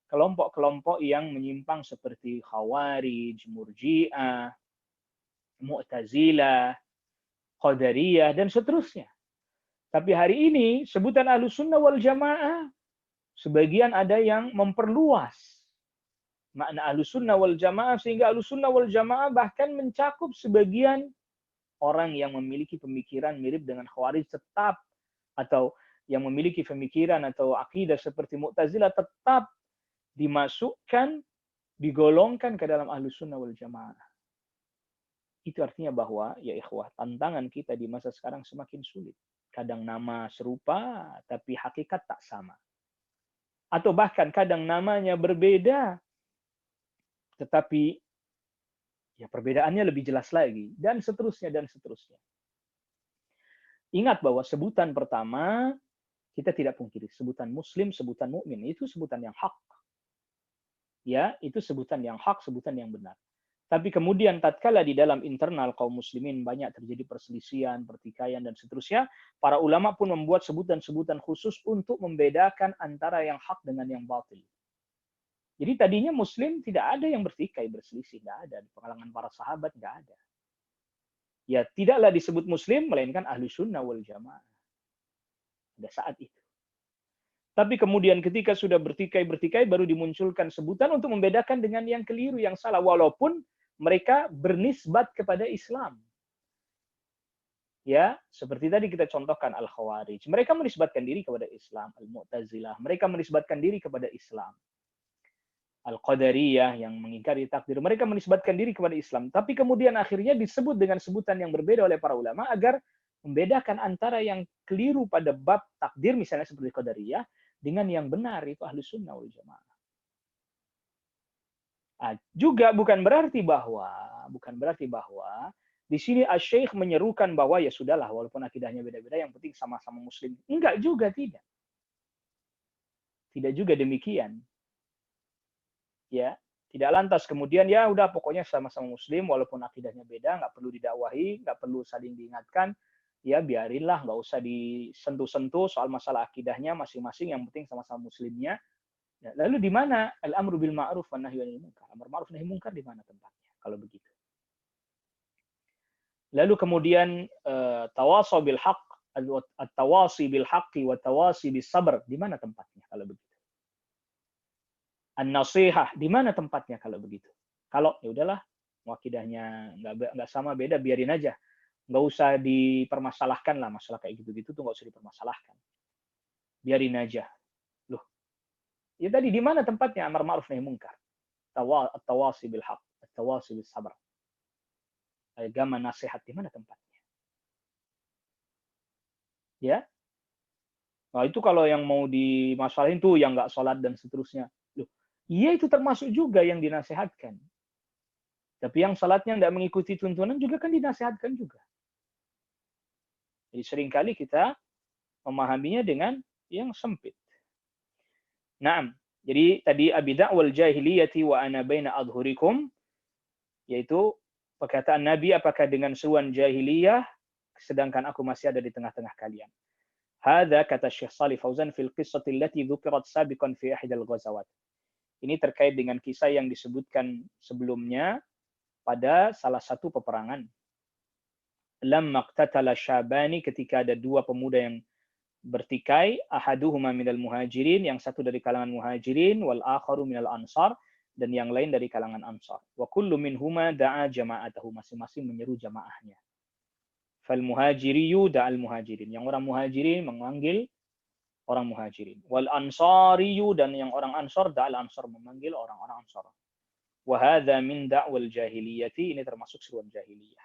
kelompok-kelompok yang menyimpang seperti Khawarij, Murji'ah, Mu'tazilah, Qadariyah, dan seterusnya. Tapi hari ini sebutan Ahlussunnah wal Jamaah sebagian ada yang memperluas makna Ahlussunnah wal Jamaah sehingga Ahlussunnah wal Jamaah bahkan mencakup sebagian orang yang memiliki pemikiran mirip dengan Khawarij tetap, atau yang memiliki pemikiran atau akidah seperti Mu'tazilah tetap dimasukkan, digolongkan ke dalam Ahlussunnah wal Jamaah. Itu artinya bahwa ya ikhwah, tantangan kita di masa sekarang semakin sulit. Kadang nama serupa tapi hakikat tak sama. Atau bahkan kadang namanya berbeda tetapi ya perbedaannya lebih jelas lagi, dan seterusnya dan seterusnya. Ingat bahwa sebutan pertama kita tidak pungkiri, sebutan muslim, sebutan mukmin itu sebutan yang hak. Ya, itu sebutan yang hak, sebutan yang benar. Tapi kemudian tatkala di dalam internal kaum muslimin banyak terjadi perselisihan, pertikaian dan seterusnya, para ulama pun membuat sebutan-sebutan khusus untuk membedakan antara yang hak dengan yang batil. Jadi tadinya muslim tidak ada yang bertikai, berselisih, tidak ada. Di kalangan para sahabat tidak ada. Ya tidaklah disebut muslim, melainkan ahlu sunnah wal jamaah. Pada saat itu. Tapi kemudian ketika sudah bertikai-bertikai, baru dimunculkan sebutan untuk membedakan dengan yang keliru, yang salah. Walaupun mereka bernisbat kepada Islam. Ya, seperti tadi kita contohkan Al-Khawarij. Mereka menisbatkan diri kepada Islam. Al-Mu'tazilah. Mereka menisbatkan diri kepada Islam. Al-Qadariyah yang mengingkari takdir, mereka menisbatkan diri kepada Islam. Tapi kemudian akhirnya disebut dengan sebutan yang berbeda oleh para ulama agar membedakan antara yang keliru pada bab takdir, misalnya seperti Qadariyah, dengan yang benar, itu Ahlus Sunnah wal Jamaah. Juga bukan berarti bahwa di sini Asy-Syaikh menyerukan bahwa ya sudahlah, walaupun akidahnya beda-beda, yang penting sama-sama muslim. Enggak juga, tidak. Tidak juga demikian. Ya, tidak lantas kemudian ya udah pokoknya sama-sama muslim walaupun akidahnya beda, nggak perlu didakwahi, nggak perlu saling diingatkan, ya biarinlah, nggak usah disentuh-sentuh soal masalah akidahnya masing-masing, yang penting sama-sama muslimnya. Ya, lalu di mana al-amru bil ma'ruf wan nahyi anil munkar? Amar ma'ruf nahi munkar di mana tempatnya kalau begitu? Lalu kemudian tawasau bil haqq, at-tawasi bil haqqi wa tawasi bis sabr, di mana tempatnya kalau begitu? An-nasihah, di mana tempatnya kalau begitu? Kalau ya udahlah, akidahnya nggak sama beda, biarin aja. Nggak usah dipermasalahkan lah, masalah kayak gitu-gitu tuh nggak usah dipermasalahkan. Biarin aja. Loh, ya tadi di mana tempatnya amar ma'ruf nahi munkar? Tawasi bil haqq, tawasi bis sabr. Agama nasihat di mana tempatnya? Ya, nah itu kalau yang mau dimasalahin tuh yang nggak sholat dan seterusnya. Loh, iya itu termasuk juga yang dinasehatkan. Tapi yang sholatnya nggak mengikuti tuntunan juga kan dinasehatkan juga. Jadi seringkali kita memahaminya dengan yang sempit. Naam. Jadi tadi abidah wal jahiliyati wa ana baina adhurikum, yaitu perkataan Nabi, apakah dengan seruan jahiliyah sedangkan aku masih ada di tengah-tengah kalian. Hadza kata Syekh Shalih Fauzan fil qissati allati dzukirat sabiqan fi ihdal ghazawat. Ini terkait dengan kisah yang disebutkan sebelumnya pada salah satu peperangan. Lamma qtatala syabani, ketika ada dua pemuda yang bertikai, ahaduhuma minal muhajirin, yang satu dari kalangan muhajirin, wal akharu minal ansar, dan yang lain dari kalangan ansar. Wa kullu minhuma da'a jama'atahu, masing-masing menyeru jamaahnya. Fal muhajiriyu da'al muhajirin, yang orang muhajirin memanggil orang muhajirin. Wal ansariyu, dan yang orang ansar da'al ansar, memanggil orang-orang ansar. Wa hadza min da'wal jahiliyati, ini termasuk seruan jahiliyah.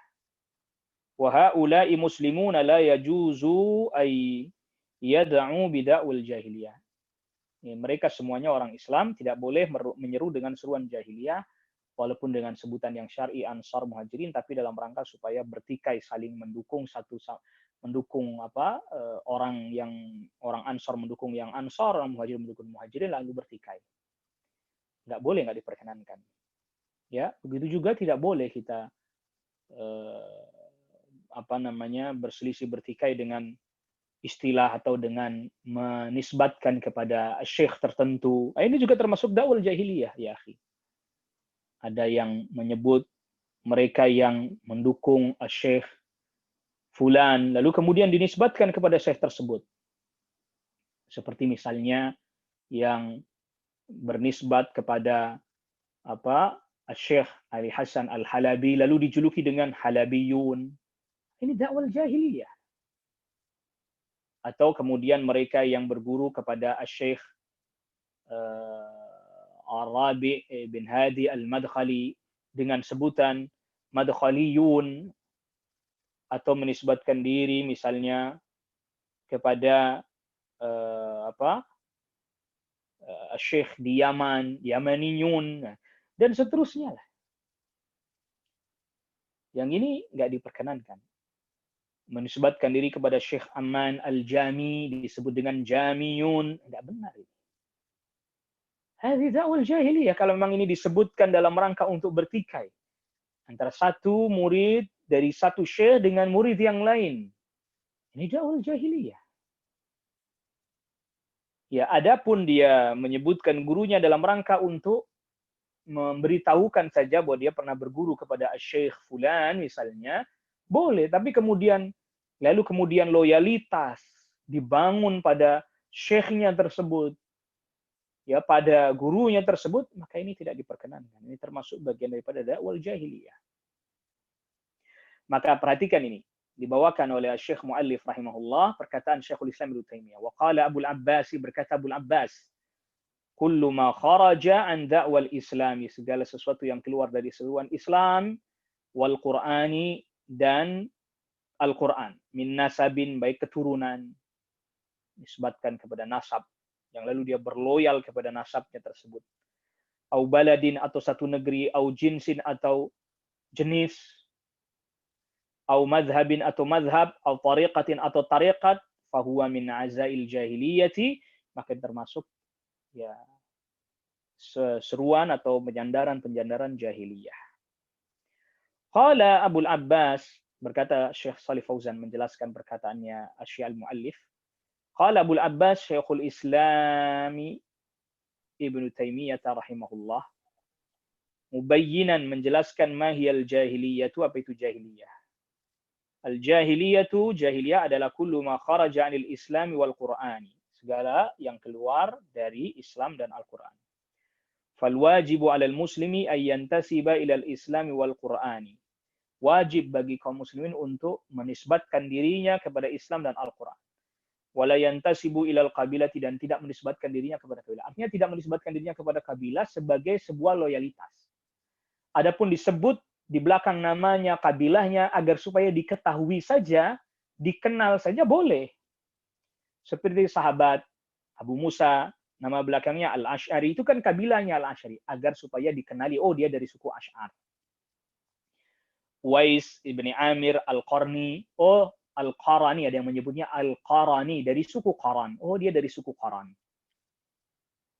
Wa haula'i muslimuna la yajuzu ay yad'u bida'wal jahiliyah. Ya, mereka semuanya orang Islam, tidak boleh menyeru dengan seruan jahiliyah walaupun dengan sebutan yang syar'i ansar muhajirin, tapi dalam rangka supaya bertikai, saling mendukung orang ansar mendukung yang ansar, orang muhajirin mendukung muhajirin, lalu bertikai. Nggak boleh, nggak diperkenankan. Ya, begitu juga tidak boleh kita berselisih, bertikai dengan istilah atau dengan menisbatkan kepada syekh tertentu. Ini juga termasuk dakwah jahiliyah, ya akhi. Ada yang menyebut mereka yang mendukung syekh fulan, lalu kemudian dinisbatkan kepada syekh tersebut. Seperti misalnya yang bernisbat kepada Syekh Ali Hasan Al-Halabi, lalu dijuluki dengan Halabiyun. Ini dakwah jahiliyah. Atau kemudian mereka yang berguru kepada Syekh Ar-Rabi' bin Hadi Al-Madkhali dengan sebutan Madkhaliyun, atau menisbatkan diri misalnya kepada Syekh di Yaman, Yamaniyun, dan seterusnya lah. Yang ini nggak diperkenankan. Menisbatkan diri kepada Syekh Aman Al-Jami disebut dengan Jamiyun, nggak benar ini. Hadhi da'wal jahiliyah kalau memang ini disebutkan dalam rangka untuk bertikai antara satu murid dari satu syekh dengan murid yang lain. Ini dakwah jahiliyah. Ya, adapun dia menyebutkan gurunya dalam rangka untuk memberitahukan saja bahwa dia pernah berguru kepada Syekh fulan misalnya, boleh, tapi kemudian loyalitas dibangun pada syekhnya tersebut, ya, pada gurunya tersebut, maka ini tidak diperkenankan. Ini termasuk bagian daripada dakwah jahiliyah. Maka perhatikan ini, dibawakan oleh Syekh Mu'allif rahimahullah, perkataan Syekhul Islam Ibnu Taimiyah. Wa qala Abul Abbas, berkata Abul Abbas, kullu ma kharaja an da'wal islami, segala sesuatu yang keluar dari seruan Islam, wal Qur'ani, dan Al-Quran, min nasabin, baik keturunan, nisbatkan kepada nasab, yang lalu dia berloyal kepada nasabnya tersebut, au baladin, atau satu negeri, au jinsin, atau jenis, au madhabin, atau madhab, au tariqatin, atau tariqat, fahuwa min azail jahiliyati, maka termasuk ya seruan atau penyandaran jahiliyah. Qala Abul Abbas, berkata Syekh Shalih Fauzan menjelaskan perkataannya Asy-Syaikh al-Muallif. Qala Abul Abbas Syekhul Islami Ibnu Taimiyah rahimahullah, mubayyinan menjelaskan mahiyal jahiliyatu, apa itu jahiliyah. Al-jahiliyatu, jahiliyah adalah kullu ma kharaja 'anil islami wal qur'ani, segala yang keluar dari Islam dan Al-Qur'an. Fal wajibu 'alal muslimi ay yantasiba ilal islami wal qur'ani. Wajib bagi kaum muslimin untuk menisbatkan dirinya kepada Islam dan Al-Qur'an. Wala yantasibu ilal qabilati, dan tidak menisbatkan dirinya kepada kabilah. Artinya tidak menisbatkan dirinya kepada kabilah sebagai sebuah loyalitas. Adapun disebut di belakang namanya kabilahnya agar supaya diketahui saja, dikenal saja boleh. Seperti sahabat Abu Musa, nama belakangnya Al-Asy'ari, itu kan kabilahnya Al-Asy'ari, agar supaya dikenali, oh dia dari suku Asy'ar. Uwais ibni Amir Al-Qarni, oh Al-Qarani, ada yang menyebutnya Al-Qarani, dari suku Qaran, oh dia dari suku Qaran.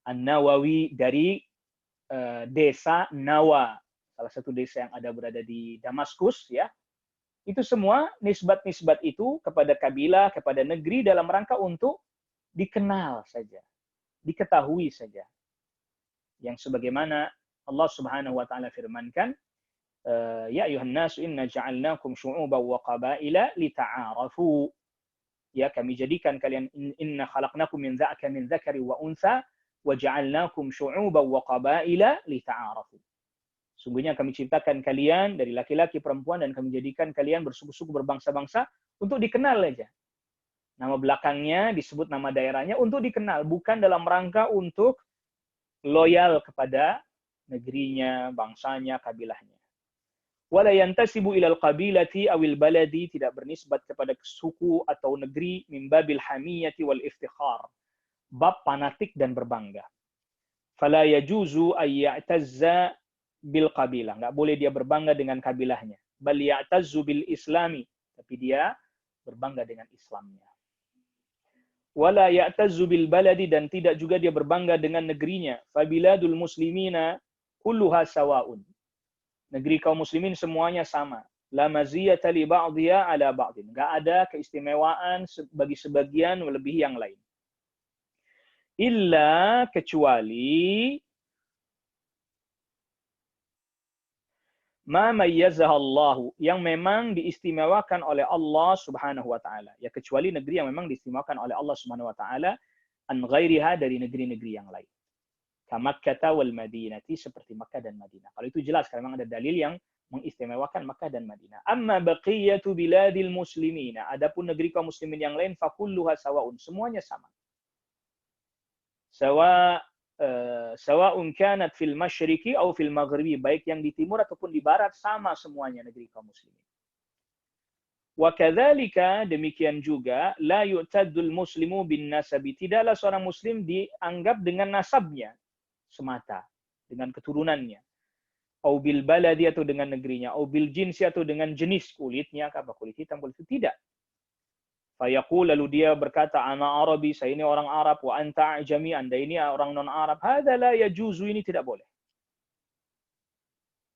An-Nawawi, dari desa Nawa, salah satu desa yang ada berada di Damaskus, ya. Itu semua nisbat-nisbat itu kepada kabilah, kepada negeri dalam rangka untuk dikenal saja, diketahui saja. Yang sebagaimana Allah Subhanahu wa taala firmankan, ya ayuhan nasu inna ja'alnakum syu'uban wa qabaila lita'arafu. Ya, kami jadikan kalian, inna khalaqnakum min dzakari wa untha wa ja'alnakum syu'uban wa qabaila lita'arafu. Sungguhnya kami ciptakan kalian dari laki-laki perempuan dan kami jadikan kalian bersuku-suku berbangsa-bangsa untuk dikenal aja. Nama belakangnya disebut nama daerahnya untuk dikenal, bukan dalam rangka untuk loyal kepada negerinya, bangsanya, kabilahnya. Wala yantasibu ilal qabilati awil baladi, tidak bernisbat kepada suku atau negeri, min babil hamiyati wal iftikhar, bab fanatik dan berbangga. Fala yajuzu ay ya'tazza bil qabilah, enggak boleh dia berbangga dengan kabilahnya. Bal ya'tazzu bil islami, tapi dia berbangga dengan Islamnya. Wala ya'tazzu bil baladi, dan tidak juga dia berbangga dengan negerinya. Fabiladul muslimina kulluha sawa'un, negeri kaum muslimin semuanya sama. La maziyata li ba'dhiha ala ba'dhin, enggak ada keistimewaan bagi sebagian melebihi yang lain. Illa, kecuali ma mayyazaha Allah, yang memang diistimewakan oleh Allah Subhanahu wa taala. Ya, kecuali negeri yang memang diistimewakan oleh Allah Subhanahu wa taala an ghairiha, dari negeri-negeri yang lain. Kamakkah wal Madinati, seperti Makkah dan Madinah. Kalau itu jelas, karena memang ada dalil yang mengistimewakan Makkah dan Madinah. Amma baqiyatu biladil muslimina, adapun negeri kaum muslimin yang lain, fakulluha sawaun, semuanya sama. Sawa'un kanat fil masyriqi aw fil maghribi, baik yang di timur ataupun di barat, sama semuanya negeri kaum muslimin. Wa kadzalika, demikian juga, la yu'taddul muslimu bin nasabi, tidaklah seorang muslim dianggap dengan nasabnya semata, dengan keturunannya. Au bil baladi, atau dengan negerinya. Au bil jinsi, atau dengan jenis kulitnya, apa kulit hitam, kulit itu, tidak. Fayaqul, lalu dia berkata, ana Arabi, saya ini orang Arab, wa anta ajami, anda ini orang non Arab. Hadza la yajuzu, ini tidak boleh.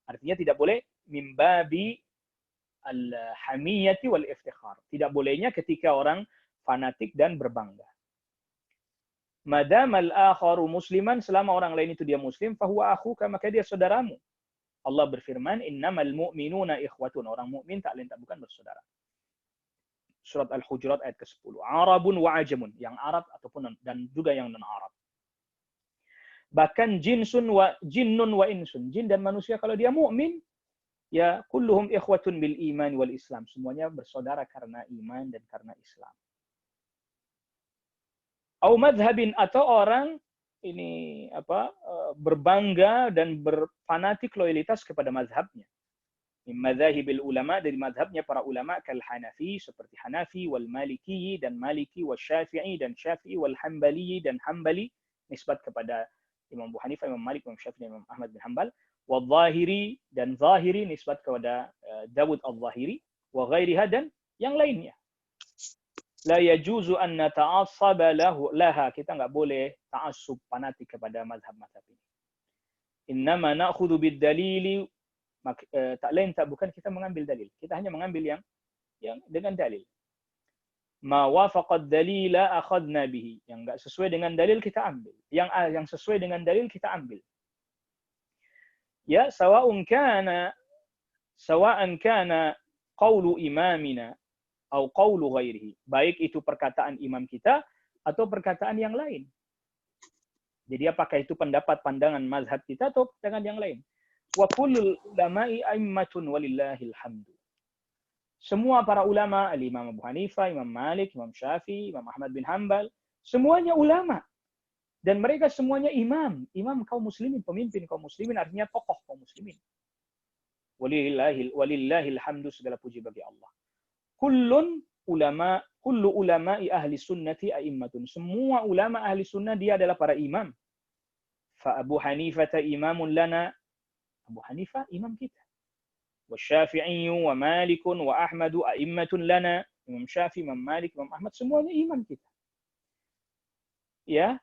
Artinya tidak boleh min babi al-hamiyati wal iftikhar. Tidak bolehnya ketika orang fanatik dan berbangga. Madam al-akharu musliman, selama orang lain itu dia muslim, fahuwa akhuka, maka dia saudaramu. Allah berfirman, innamal mu'minuna ikhwatun, orang mukmin tak lain tak bukan bersaudara. Surat Al-Hujurat ayat ke-10. Arabun wa ajamun, yang Arab ataupun dan juga yang non-Arab. Bahkan jinnun wa insun, jin dan manusia kalau dia mukmin, ya kulluhum ikhwatun bil iman wal Islam, semuanya bersaudara karena iman dan karena Islam. Au madhabin, atau orang ini berbangga dan berfanatik loyalitas kepada mazhabnya. Min madzahibil ulama, dari mazhabnya para ulama, kal Hanafi, seperti Hanafi, wal Maliki, dan Maliki, wal Syafi'i, dan Syafi'i, wal Hambali, dan Hambali, nisbat kepada Imam Abu Hanifah, Imam Malik, Imam Syafi'i, Imam Ahmad bin Hanbal, wal Zahiri, dan Zahiri, nisbat kepada Dawud al-Zahiri, wa ghairiha, dan yang lainnya. La yajuzu an nata'assaba laha, kita enggak boleh ta'assub, fanatik kepada mazhab-mazhab ini. Innama na'khudhu bid-dalili, tak lain tak bukan kita mengambil dalil. Kita hanya mengambil yang dengan dalil. Ma wafaqad dalila akhadna bihi. Yang enggak sesuai dengan dalil kita ambil. Yang sesuai dengan dalil kita ambil. Ya, sawa'an kana qawlu imamina atau qawlu ghairihi. Baik itu perkataan imam kita atau perkataan yang lain. Jadi apakah itu pendapat pandangan mazhab kita atau pandangan yang lain. Wa kullul ulama'i aimmatun walillahil hamdu. Semua para ulama, Imam Abu Hanifah, Imam Malik, Imam Syafi'i, Imam Ahmad bin Hanbal, semuanya ulama. Dan mereka semuanya imam. Imam kaum muslimin, pemimpin kaum muslimin, artinya tokoh kaum muslimin. Walillahil hamdu, segala puji bagi Allah. Kullu ulama'i ahli sunnati a'immatun. Semua ulama ahli sunnah dia adalah para imam. Fa Abu Hanifah imamun lana. Abu Hanifah imam kita. Wa Syafi'i wa Malik wa Ahmad a'immatun lana. Imam Syafi'i, Imam Malik, Imam Ahmad semuanya imam kita. Ya.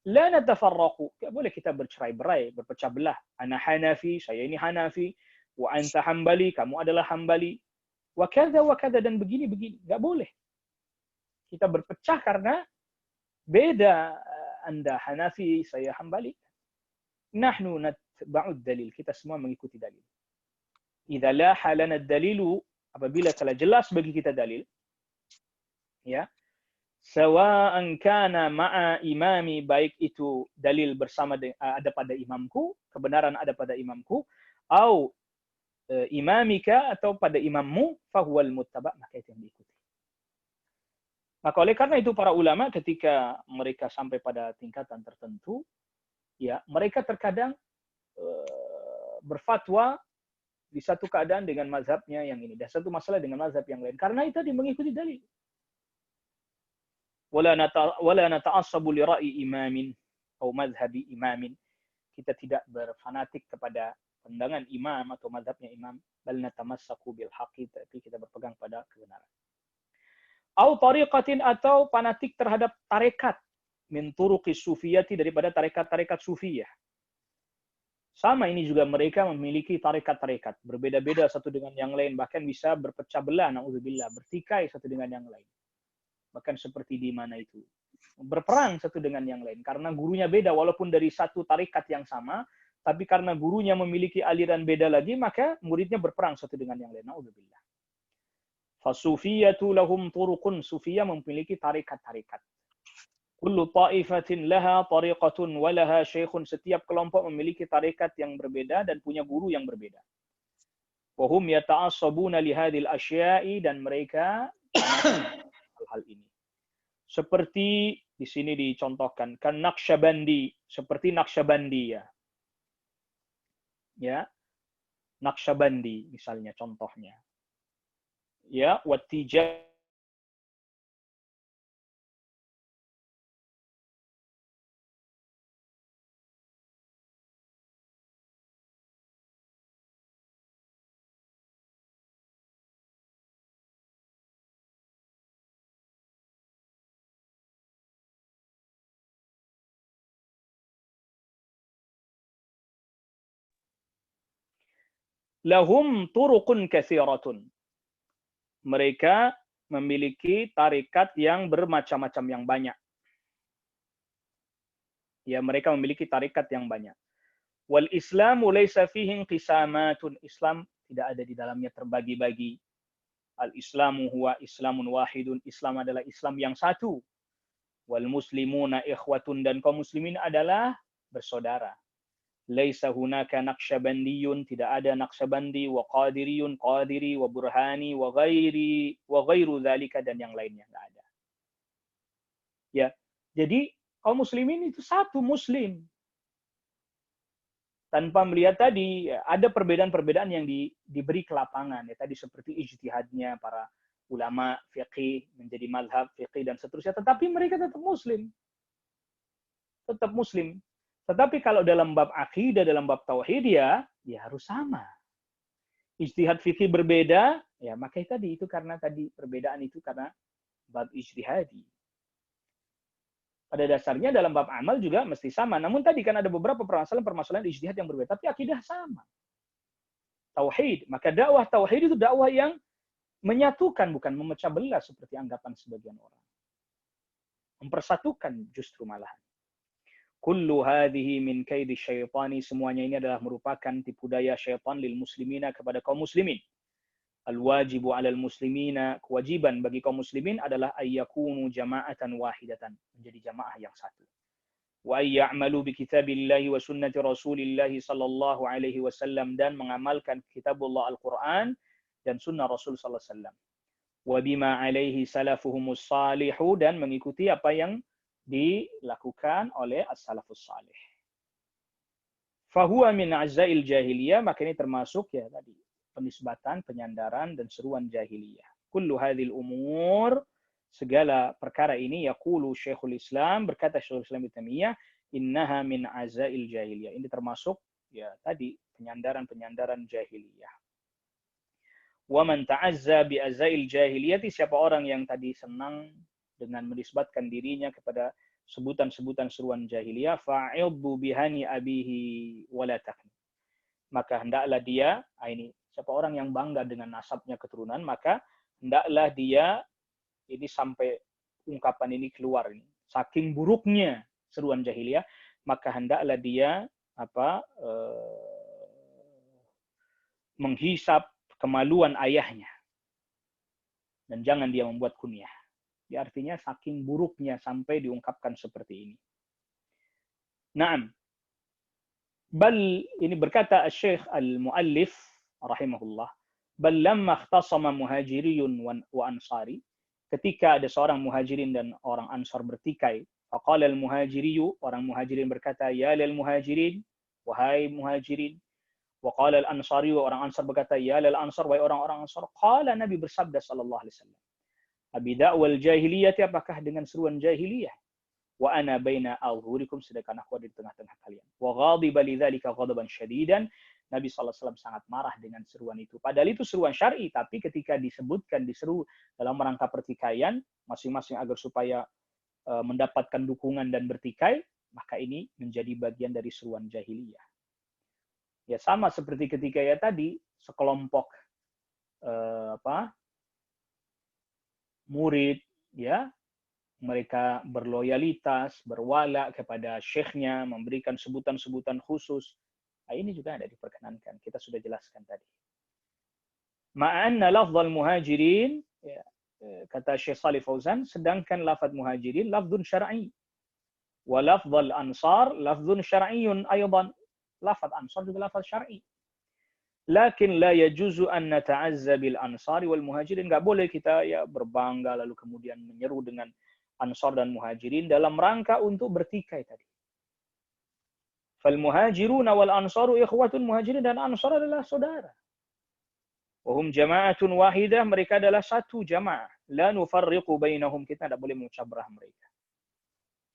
La natafarraqu. Tidak boleh kita bercerai-berai, berpecah belah. Ana Hanafi, saya ini Hanafi. Wa anta Hambali, kamu adalah Hambali. Wa kadza dan begini-begini. Enggak boleh. Kita berpecah karena beda. Anda Hanafi, saya Hambali. Nahnu natba'ud dalil. Kita semua mengikuti dalil. Idza laha lana dalilu, apabila telah jelas bagi kita dalil, ya, sawa'an kana ma'a imami, baik itu dalil bersama ada pada imamku, kebenaran ada pada imamku, atau imamika, atau pada imammu, fahuwal muttaba', maka itu yang diikuti. Maka oleh karena itu para ulama ketika mereka sampai pada tingkatan tertentu, ya, mereka terkadang berfatwa di satu keadaan dengan mazhabnya yang ini, dan satu masalah dengan mazhab yang lain. Karena itu tadi mengikuti dalil. Wala nata'assabu li ra'i imamin atau mazhabi imamin. Kita tidak berfanatik kepada pandangan imam atau mazhabnya imam, bal natamassaku bil haqqi, tapi kita berpegang pada kebenaran. Au tariqatin, atau fanatik terhadap tarekat, min turuqis sufiyati, daripada tarekat-tarekat sufiyah. Sama ini juga mereka memiliki tarekat-tarekat, berbeda-beda satu dengan yang lain, bahkan bisa berpecah belah, na'udzubillah, bertikai satu dengan yang lain. Bahkan seperti di mana itu, berperang satu dengan yang lain, karena gurunya beda, walaupun dari satu tarekat yang sama, tapi karena gurunya memiliki aliran beda lagi, maka muridnya berperang satu dengan yang lain, na'udzubillah. Fasufiyatu lahum turuqun, sufiyah memiliki tarekat-tarekat. Kullu ta'ifatin laha tariqatun wa laha syekhun. Setiap kelompok memiliki tarekat yang berbeda dan punya guru yang berbeda. Wa hum yata'assabuna li hadhil asya'i, dan mereka hal-hal ini. Seperti di sini dicontohkan, kan Naqsyabandi, seperti Naqsyabandi, ya. Ya. Naqsyabandi misalnya contohnya. Ya, wattijah lahum turuqun katsiratun. Mereka memiliki tarekat yang bermacam-macam, yang banyak. Ya, mereka memiliki tarekat yang banyak. Wal Islamu laisa fihi inqisamatun. Islam tidak ada di dalamnya terbagi-bagi. Al Islamu huwa Islamun wahidun. Islam adalah Islam yang satu. Wal muslimuna ikhwatun, dan kaum muslimin adalah bersaudara. Laisa hunaka naqsyabandiyun, tidak ada naqsyabandi, wa qadiriyun, qadiri, wa burhani, wa ghairu dzalika, dan yang lainnya enggak ada. Ya. Jadi kaum muslimin itu satu muslim. Tanpa melihat tadi ada perbedaan-perbedaan yang diberi ke lapangan, ya, tadi seperti ijtihadnya para ulama fiqih menjadi mazhab fiqih dan seterusnya, tetapi mereka tetap muslim. Tetap muslim. Tetapi kalau dalam bab akidah, dalam bab tauhid, ya harus sama. Ijtihad fikih berbeda, ya maka itu karena tadi perbedaan itu karena bab ijtihadi. Pada dasarnya dalam bab amal juga mesti sama. Namun tadi kan ada beberapa permasalahan ijtihad yang berbeda, tapi akidah sama. Tauhid. Maka dakwah tauhid itu dakwah yang menyatukan, bukan memecah belah seperti anggapan sebagian orang. Mempersatukan justru malahan. Kullu hadhihi min kaidi syaitani. Semuanya ini adalah merupakan tipu daya syaitan lil muslimina kepada kaum muslimin. Al-wajibu 'alal muslimina, kewajiban bagi kaum muslimin adalah ayyakunu jama'atan wahidatan, menjadi jamaah yang satu. Wa ayya'malu bi kitabillahi wa sunnati Rasulillah sallallahu alaihi wasallam, dan mengamalkan kitabullah Al-Qur'an dan sunnah Rasul sallallahu alaihi wasallam. Wa bima alaihi salafuhumus salihu, dan mengikuti apa yang dilakukan oleh as-salafus salih. Fahuwa min azail jahiliyah, maka ini termasuk ya tadi penisbatan, penyandaran, dan seruan jahiliyah. Kullu hadhil umur, segala perkara ini, yaqulu Syekhul Islam, berkata Syekhul Islam Ibnu Taimiyah, innaha min azail jahiliyah. Ini termasuk ya tadi penyandaran-penyandaran jahiliyah. Wa man ta'azza bi azail jahiliyah, siapa orang yang tadi senang dengan menisbatkan dirinya kepada sebutan-sebutan seruan jahiliyah, fa'idhu bihani abihi wala takni. Maka hendaklah dia, ini siapa orang yang bangga dengan nasabnya keturunan, maka hendaklah dia ini sampai ungkapan ini keluar ini. Saking buruknya seruan jahiliyah, maka hendaklah dia menghisap kemaluan ayahnya. Dan jangan dia membuat kunyah. Ya, artinya saking buruknya sampai diungkapkan seperti ini. Naam. Bal, ini berkata Syekh Al-Muallif rahimahullah, bal lamma ikhtasama muhajiriyun wa ansari, ketika ada seorang muhajirin dan orang ansar bertikai, faqala al-muhajiriyu, orang muhajirin berkata, ya lil muhajirin, wahai muhajirin, wa qala al-ansari, orang ansar berkata, ya lil ansar, wahai orang-orang ansar. Qala, Nabi bersabda sallallahu alaihi wasallam, abida'wal jahiliyati, apakah dengan seruan jahiliyah? Wa ana baina azhurikum, sedangkan aku ada di tengah-tengah kalian. Wa ghadiba lidzalika ghadaban syadidan, Nabi SAW sangat marah dengan seruan itu. Padahal itu seruan syar'i, tapi ketika disebutkan, diseru dalam rangka pertikaian, masing-masing agar supaya mendapatkan dukungan dan bertikai, maka ini menjadi bagian dari seruan jahiliyah. Ya sama seperti ketika ya tadi, sekelompok murid, ya, mereka berloyalitas, berwala kepada syekhnya, memberikan sebutan-sebutan khusus. Nah, ini juga ada diperkenankan. Kita sudah jelaskan tadi. Ma'anna lafzal muhajirin, ya, kata Syekh Shalih Fauzan, sedangkan lafaz muhajirin lafzun syar'i. Wa lafzal ansar lafzun syar'iyyun aydan. Lafaz ansar juga lafaz syar'i. Lakin la yajuzu an nata'azza bil ansari wal muhajirin. Enggak boleh kita ya berbangga lalu kemudian menyeru dengan ansar dan muhajirin dalam rangka untuk bertikai tadi. Fal muhajiruna wal ansaru ikhwatun, muhajirin dan ansar adalah saudara. Wa hum jama'atun wahidah, mereka adalah satu jamaah. La nufarriqu bainahum, kita tidak boleh memecah belah mereka.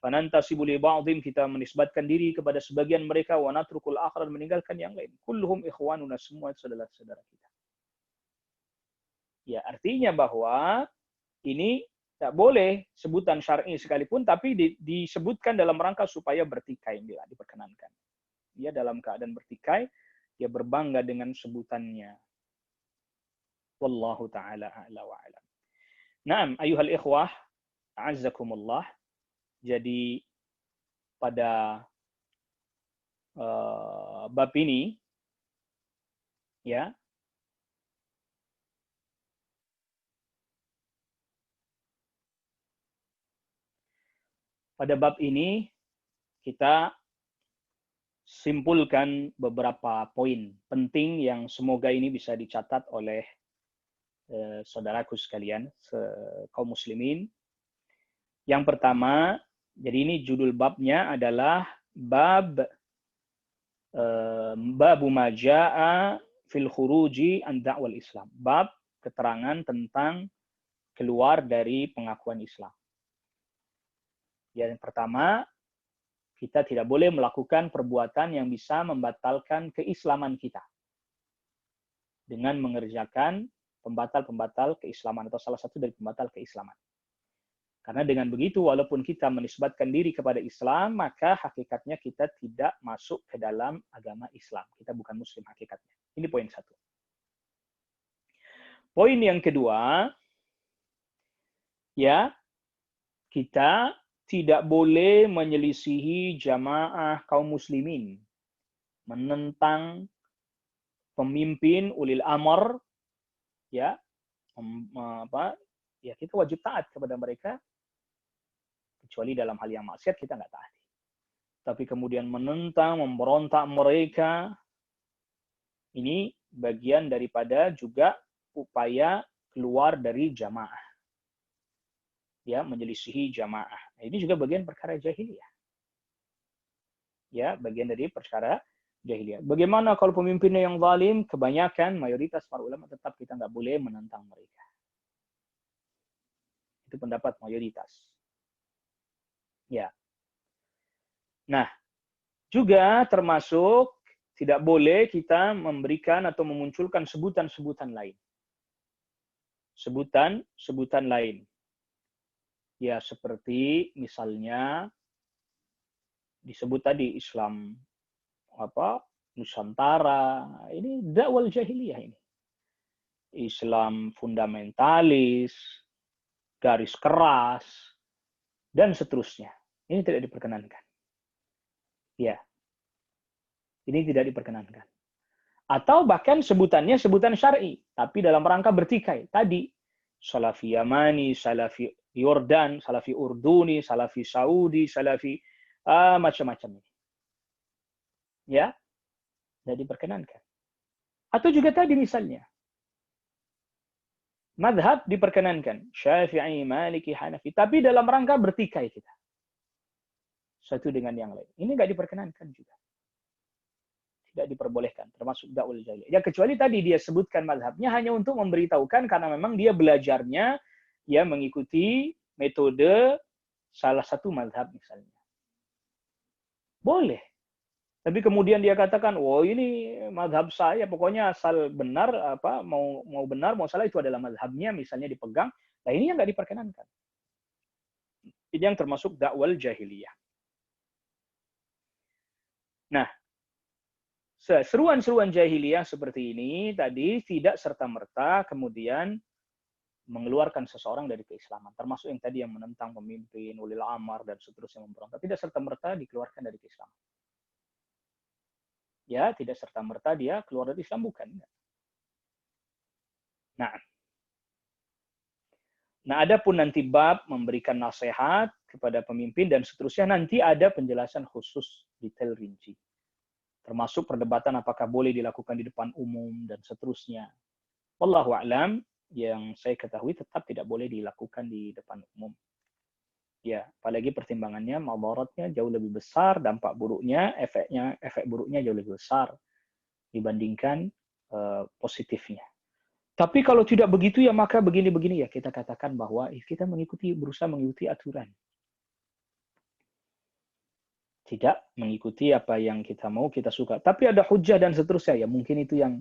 Fanantasibu li ba'dhim, kita menisbatkan diri kepada sebagian mereka, wa natrukul akhar, meninggalkan yang lain. Kulluhum ikhwanuna, semua saudara-saudara kita. Ya, artinya bahwa ini tak boleh sebutan syar'i sekalipun, tapi disebutkan dalam rangka supaya bertikai, bila diperkenankan. Dia dalam keadaan bertikai, dia berbangga dengan sebutannya. Wallahu ta'ala a'la wa a'lam. Naam, ayuhal ikhwah, a'azzakumullah. Jadi pada bab ini, ya, pada bab ini kita simpulkan beberapa poin penting yang semoga ini bisa dicatat oleh saudaraku sekalian, kaum muslimin. Yang pertama, jadi ini judul babnya adalah babu maja'a fil khuruji an da'wal Islam. Bab keterangan tentang keluar dari pengakuan Islam. Yang pertama, kita tidak boleh melakukan perbuatan yang bisa membatalkan keislaman kita dengan mengerjakan pembatal-pembatal keislaman atau salah satu dari pembatal keislaman. Karena dengan begitu, walaupun kita menisbatkan diri kepada Islam, maka hakikatnya kita tidak masuk ke dalam agama Islam. Kita bukan Muslim hakikatnya. Ini poin satu. Poin yang kedua, ya, kita tidak boleh menyelisihi jamaah kaum muslimin, menentang pemimpin ulil amr, ya, ya kita wajib taat kepada mereka, kecuali dalam hal yang maksiat kita nggak taati. Tapi kemudian menentang, memberontak mereka, ini bagian daripada juga upaya keluar dari jamaah. Ya, menyelisihi jamaah. Nah, ini juga bagian perkara jahiliyah. Ya, bagian dari perkara jahiliyah. Bagaimana kalau pemimpinnya yang zalim? Kebanyakan, mayoritas para ulama tetap kita nggak boleh menentang mereka. Itu pendapat mayoritas. Ya. Nah, juga termasuk tidak boleh kita memberikan atau memunculkan sebutan-sebutan lain. Sebutan lain. Ya, seperti misalnya disebut tadi Islam Nusantara, ini dakwah jahiliyah ini. Islam fundamentalis, garis keras, dan seterusnya. Ini tidak diperkenankan. Ya. Ini tidak diperkenankan. Atau bahkan sebutannya sebutan syar'i, tapi dalam rangka bertikai. Tadi Salafi Yamani, Salafi Yordan, Salafi Urduni, Salafi Saudi, Salafi macam-macam ini. Ya, tidak diperkenankan. Atau juga tadi misalnya, madhab diperkenankan, Syafi'i, Maliki, Hanafi, tapi dalam rangka bertikai kita. Satu dengan yang lain. Ini nggak diperkenankan juga. Tidak diperbolehkan, termasuk dakwah jahiliyah. Ya, kecuali tadi dia sebutkan mazhabnya hanya untuk memberitahukan karena memang dia belajarnya ya mengikuti metode salah satu mazhab misalnya. Boleh. Tapi kemudian dia katakan, "Oh, ini mazhab saya, pokoknya asal benar mau benar mau salah itu adalah mazhabnya," misalnya dipegang. Nah, ini yang nggak diperkenankan. Ini yang termasuk dakwah jahiliyah. Nah, seruan-seruan jahiliyah seperti ini tadi tidak serta-merta kemudian mengeluarkan seseorang dari keislaman. Termasuk yang tadi yang menentang pemimpin, ulil amar, dan seterusnya memberontak. Tidak serta-merta dikeluarkan dari keislaman. Ya, tidak serta-merta dia keluar dari Islam, bukan. Nah, ada pun nanti bab memberikan nasihat kepada pemimpin dan seterusnya, nanti ada penjelasan khusus detail rinci. Termasuk perdebatan apakah boleh dilakukan di depan umum dan seterusnya. Wallahu a'lam, yang saya ketahui tetap tidak boleh dilakukan di depan umum. Ya, apalagi pertimbangannya, madaratnya jauh lebih besar, dampak buruknya, efek buruknya jauh lebih besar dibandingkan positifnya. Tapi kalau tidak begitu ya maka begini-begini ya kita katakan bahwa kita berusaha mengikuti aturan. Tidak mengikuti apa yang kita mau, kita suka. Tapi ada hujah dan seterusnya ya mungkin itu yang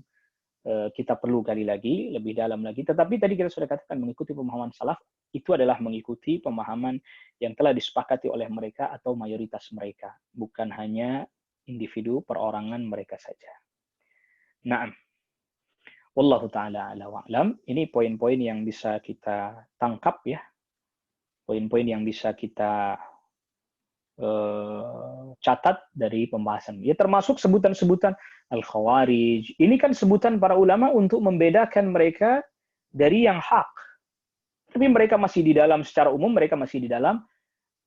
kita perlu gali lagi, lebih dalam lagi. Tetapi tadi kita sudah katakan mengikuti pemahaman salaf itu adalah mengikuti pemahaman yang telah disepakati oleh mereka atau mayoritas mereka, bukan hanya individu perorangan mereka saja. Nah, wallahu ta'ala ala wa'lam. Ini poin-poin yang bisa kita tangkap ya. Poin-poin yang bisa kita catat dari pembahasan. Ya termasuk sebutan-sebutan Al-Khawarij. Ini kan sebutan para ulama untuk membedakan mereka dari yang hak. Tapi mereka masih di dalam, secara umum mereka masih di dalam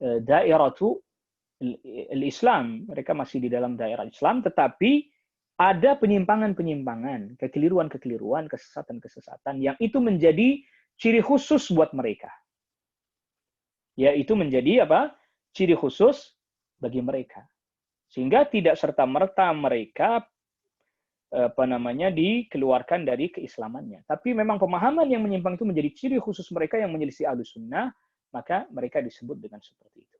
daeratu Islam. Mereka masih di dalam daerah Islam, tetapi ada penyimpangan-penyimpangan, kekeliruan-kekeliruan, kesesatan-kesesatan yang itu menjadi ciri khusus buat mereka. Yaitu menjadi ciri khusus bagi mereka. Sehingga tidak serta-merta mereka dikeluarkan dari keislamannya. Tapi memang pemahaman yang menyimpang itu menjadi ciri khusus mereka yang menyelisih Ahlus Sunnah, maka mereka disebut dengan seperti itu.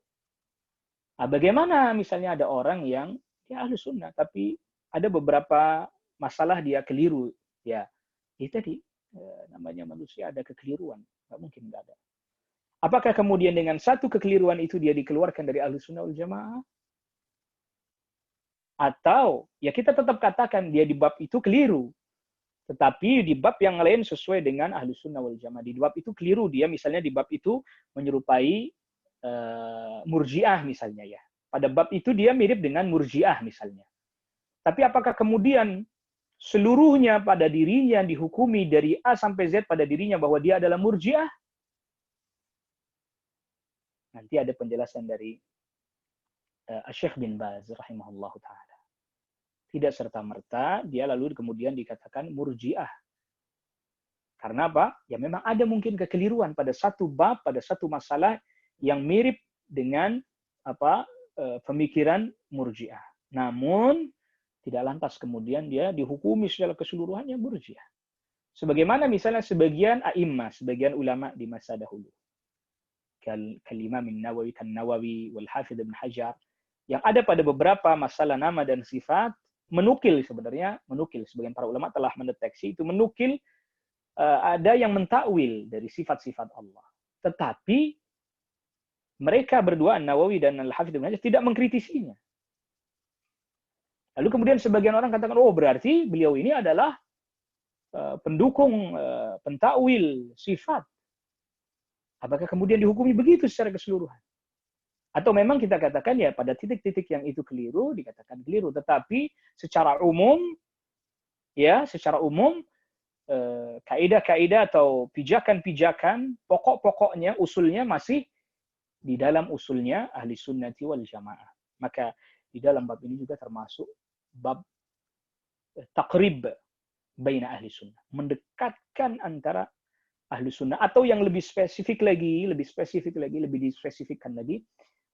Nah, bagaimana misalnya ada orang yang dia Ahlus Sunnah, tapi ada beberapa masalah dia keliru, ya itu tadi namanya manusia ada kekeliruan, nggak mungkin nggak ada. Apakah kemudian dengan satu kekeliruan itu dia dikeluarkan dari Ahlussunnah wal Jamaah? Atau ya kita tetap katakan dia di bab itu keliru, tetapi di bab yang lain sesuai dengan Ahlussunnah wal Jamaah. Di bab itu keliru dia, misalnya di bab itu menyerupai Murji'ah misalnya ya. Pada bab itu dia mirip dengan Murji'ah misalnya. Tapi apakah kemudian seluruhnya pada dirinya dihukumi dari A sampai Z pada dirinya bahwa dia adalah Murji'ah? Nanti ada penjelasan dari Syekh bin Baz rahimahullahu taala. Tidak serta-merta dia lalu kemudian dikatakan Murji'ah. Karena apa? Ya memang ada mungkin kekeliruan pada satu bab, pada satu masalah yang mirip dengan pemikiran Murji'ah. Namun tidak lantas kemudian dia dihukumi secara keseluruhannya Murji'ah. Sebagaimana misalnya sebagian a'immah, sebagian ulama di masa dahulu. Imam Nawawi, Nawawi, wal Hafidz Ibnu Hajar, yang ada pada beberapa masalah nama dan sifat menukil sebagian para ulama telah mendeteksi itu, menukil ada yang mentakwil dari sifat-sifat Allah. Tetapi mereka berdua, Nawawi dan Al-Hafidz Ibnu Hajar, tidak mengkritisinya. Lalu kemudian sebagian orang katakan, oh berarti beliau ini adalah pendukung pentakwil sifat. Apakah kemudian dihukumi begitu secara keseluruhan? Atau memang kita katakan ya pada titik-titik yang itu keliru, dikatakan keliru. Tetapi secara umum, kaidah-kaidah atau pijakan-pijakan, pokok-pokoknya, usulnya masih di dalam usulnya ahli sunnati wal jamaah. Maka di dalam bab ini juga termasuk bab taqrib baina ahli sunnah. Mendekatkan antara ahli sunnah, atau yang lebih spesifik lagi, lebih dispesifikkan lagi,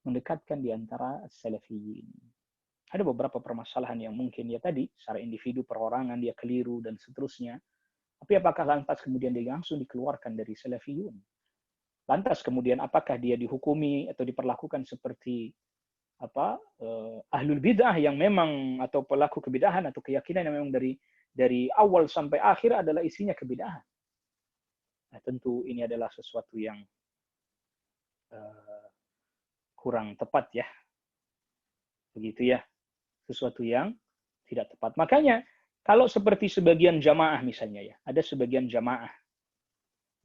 mendekatkan di antara salafiyin. Ada beberapa permasalahan yang mungkin ya tadi, secara individu, perorangan, dia keliru, dan seterusnya. Tapi apakah lantas kemudian dia langsung dikeluarkan dari salafiyun? Lantas kemudian apakah dia dihukumi atau diperlakukan seperti ahlul bid'ah yang memang, atau pelaku kebidahan atau keyakinan yang memang dari awal sampai akhir adalah isinya kebidahan? Nah, tentu ini adalah sesuatu yang kurang tepat ya. Begitu ya. Sesuatu yang tidak tepat. Makanya kalau seperti sebagian jamaah misalnya ya, ada sebagian jamaah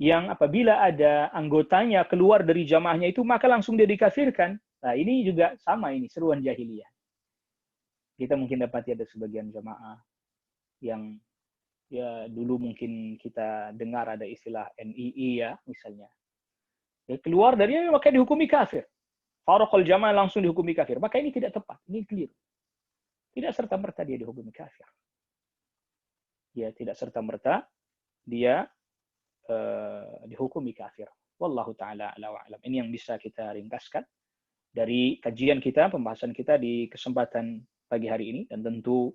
yang apabila ada anggotanya keluar dari jamaahnya itu, maka langsung dia dikafirkan. Nah, ini juga sama, ini seruan jahiliyah. Kita mungkin dapati ada sebagian jamaah yang ya dulu mungkin kita dengar ada istilah NII ya misalnya. Ya, keluar darinya maka dihukumi kafir. Faraqal jamaah langsung dihukumi kafir. Maka ini tidak tepat, ini keliru. Tidak serta-merta dia dihukumi kafir. Ya, tidak serta-merta dia dihukumi kafir. Wallahu taala a'la wa a'lam. Ini yang bisa kita ringkaskan dari kajian kita, pembahasan kita di kesempatan pagi hari ini, dan tentu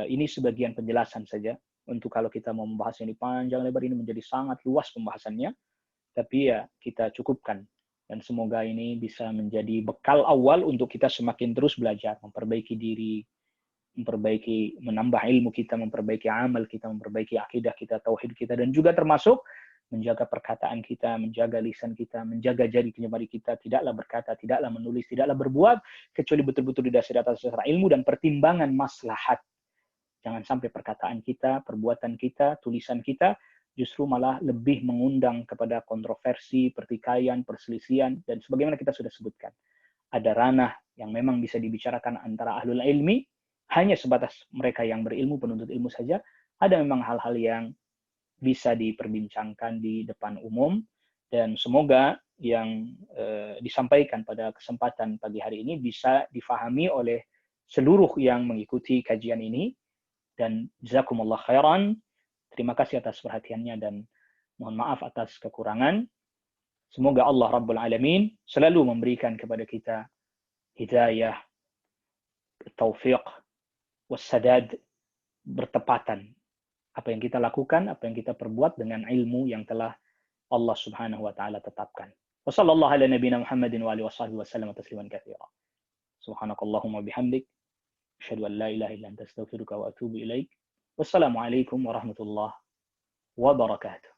ini sebagian penjelasan saja. Untuk kalau kita mau membahas ini panjang lebar, ini menjadi sangat luas pembahasannya, tapi ya kita cukupkan, dan semoga ini bisa menjadi bekal awal untuk kita semakin terus belajar, memperbaiki diri, menambah ilmu kita, memperbaiki amal kita, memperbaiki akidah kita, tauhid kita, dan juga termasuk menjaga perkataan kita, menjaga lisan kita, menjaga jari jemari kita, tidaklah berkata, tidaklah menulis, tidaklah berbuat kecuali betul-betul didasari atas dasar ilmu dan pertimbangan maslahat. Jangan sampai perkataan kita, perbuatan kita, tulisan kita justru malah lebih mengundang kepada kontroversi, pertikaian, perselisihan, dan sebagaimana kita sudah sebutkan. Ada ranah yang memang bisa dibicarakan antara ahlul ilmi, hanya sebatas mereka yang berilmu, penuntut ilmu saja. Ada memang hal-hal yang bisa diperbincangkan di depan umum, dan semoga yang disampaikan pada kesempatan pagi hari ini bisa difahami oleh seluruh yang mengikuti kajian ini. Dan jazakumullah khairan. Terima kasih atas perhatiannya dan mohon maaf atas kekurangan. Semoga Allah Rabbul Alamin selalu memberikan kepada kita hidayah, taufiq, wassadad, bertepatan. Apa yang kita lakukan, apa yang kita perbuat dengan ilmu yang telah Allah Subhanahu wa taala tetapkan. Wassallallahu ala nabiyina Muhammadin wa alihi wasallam tasliman katsira. Subhanakallahumma bihamdik, asyhadu an la ilaha illa anta astaghfiruka wa atubu ilaik. Wassalamualaikum warahmatullahi wabarakatuh.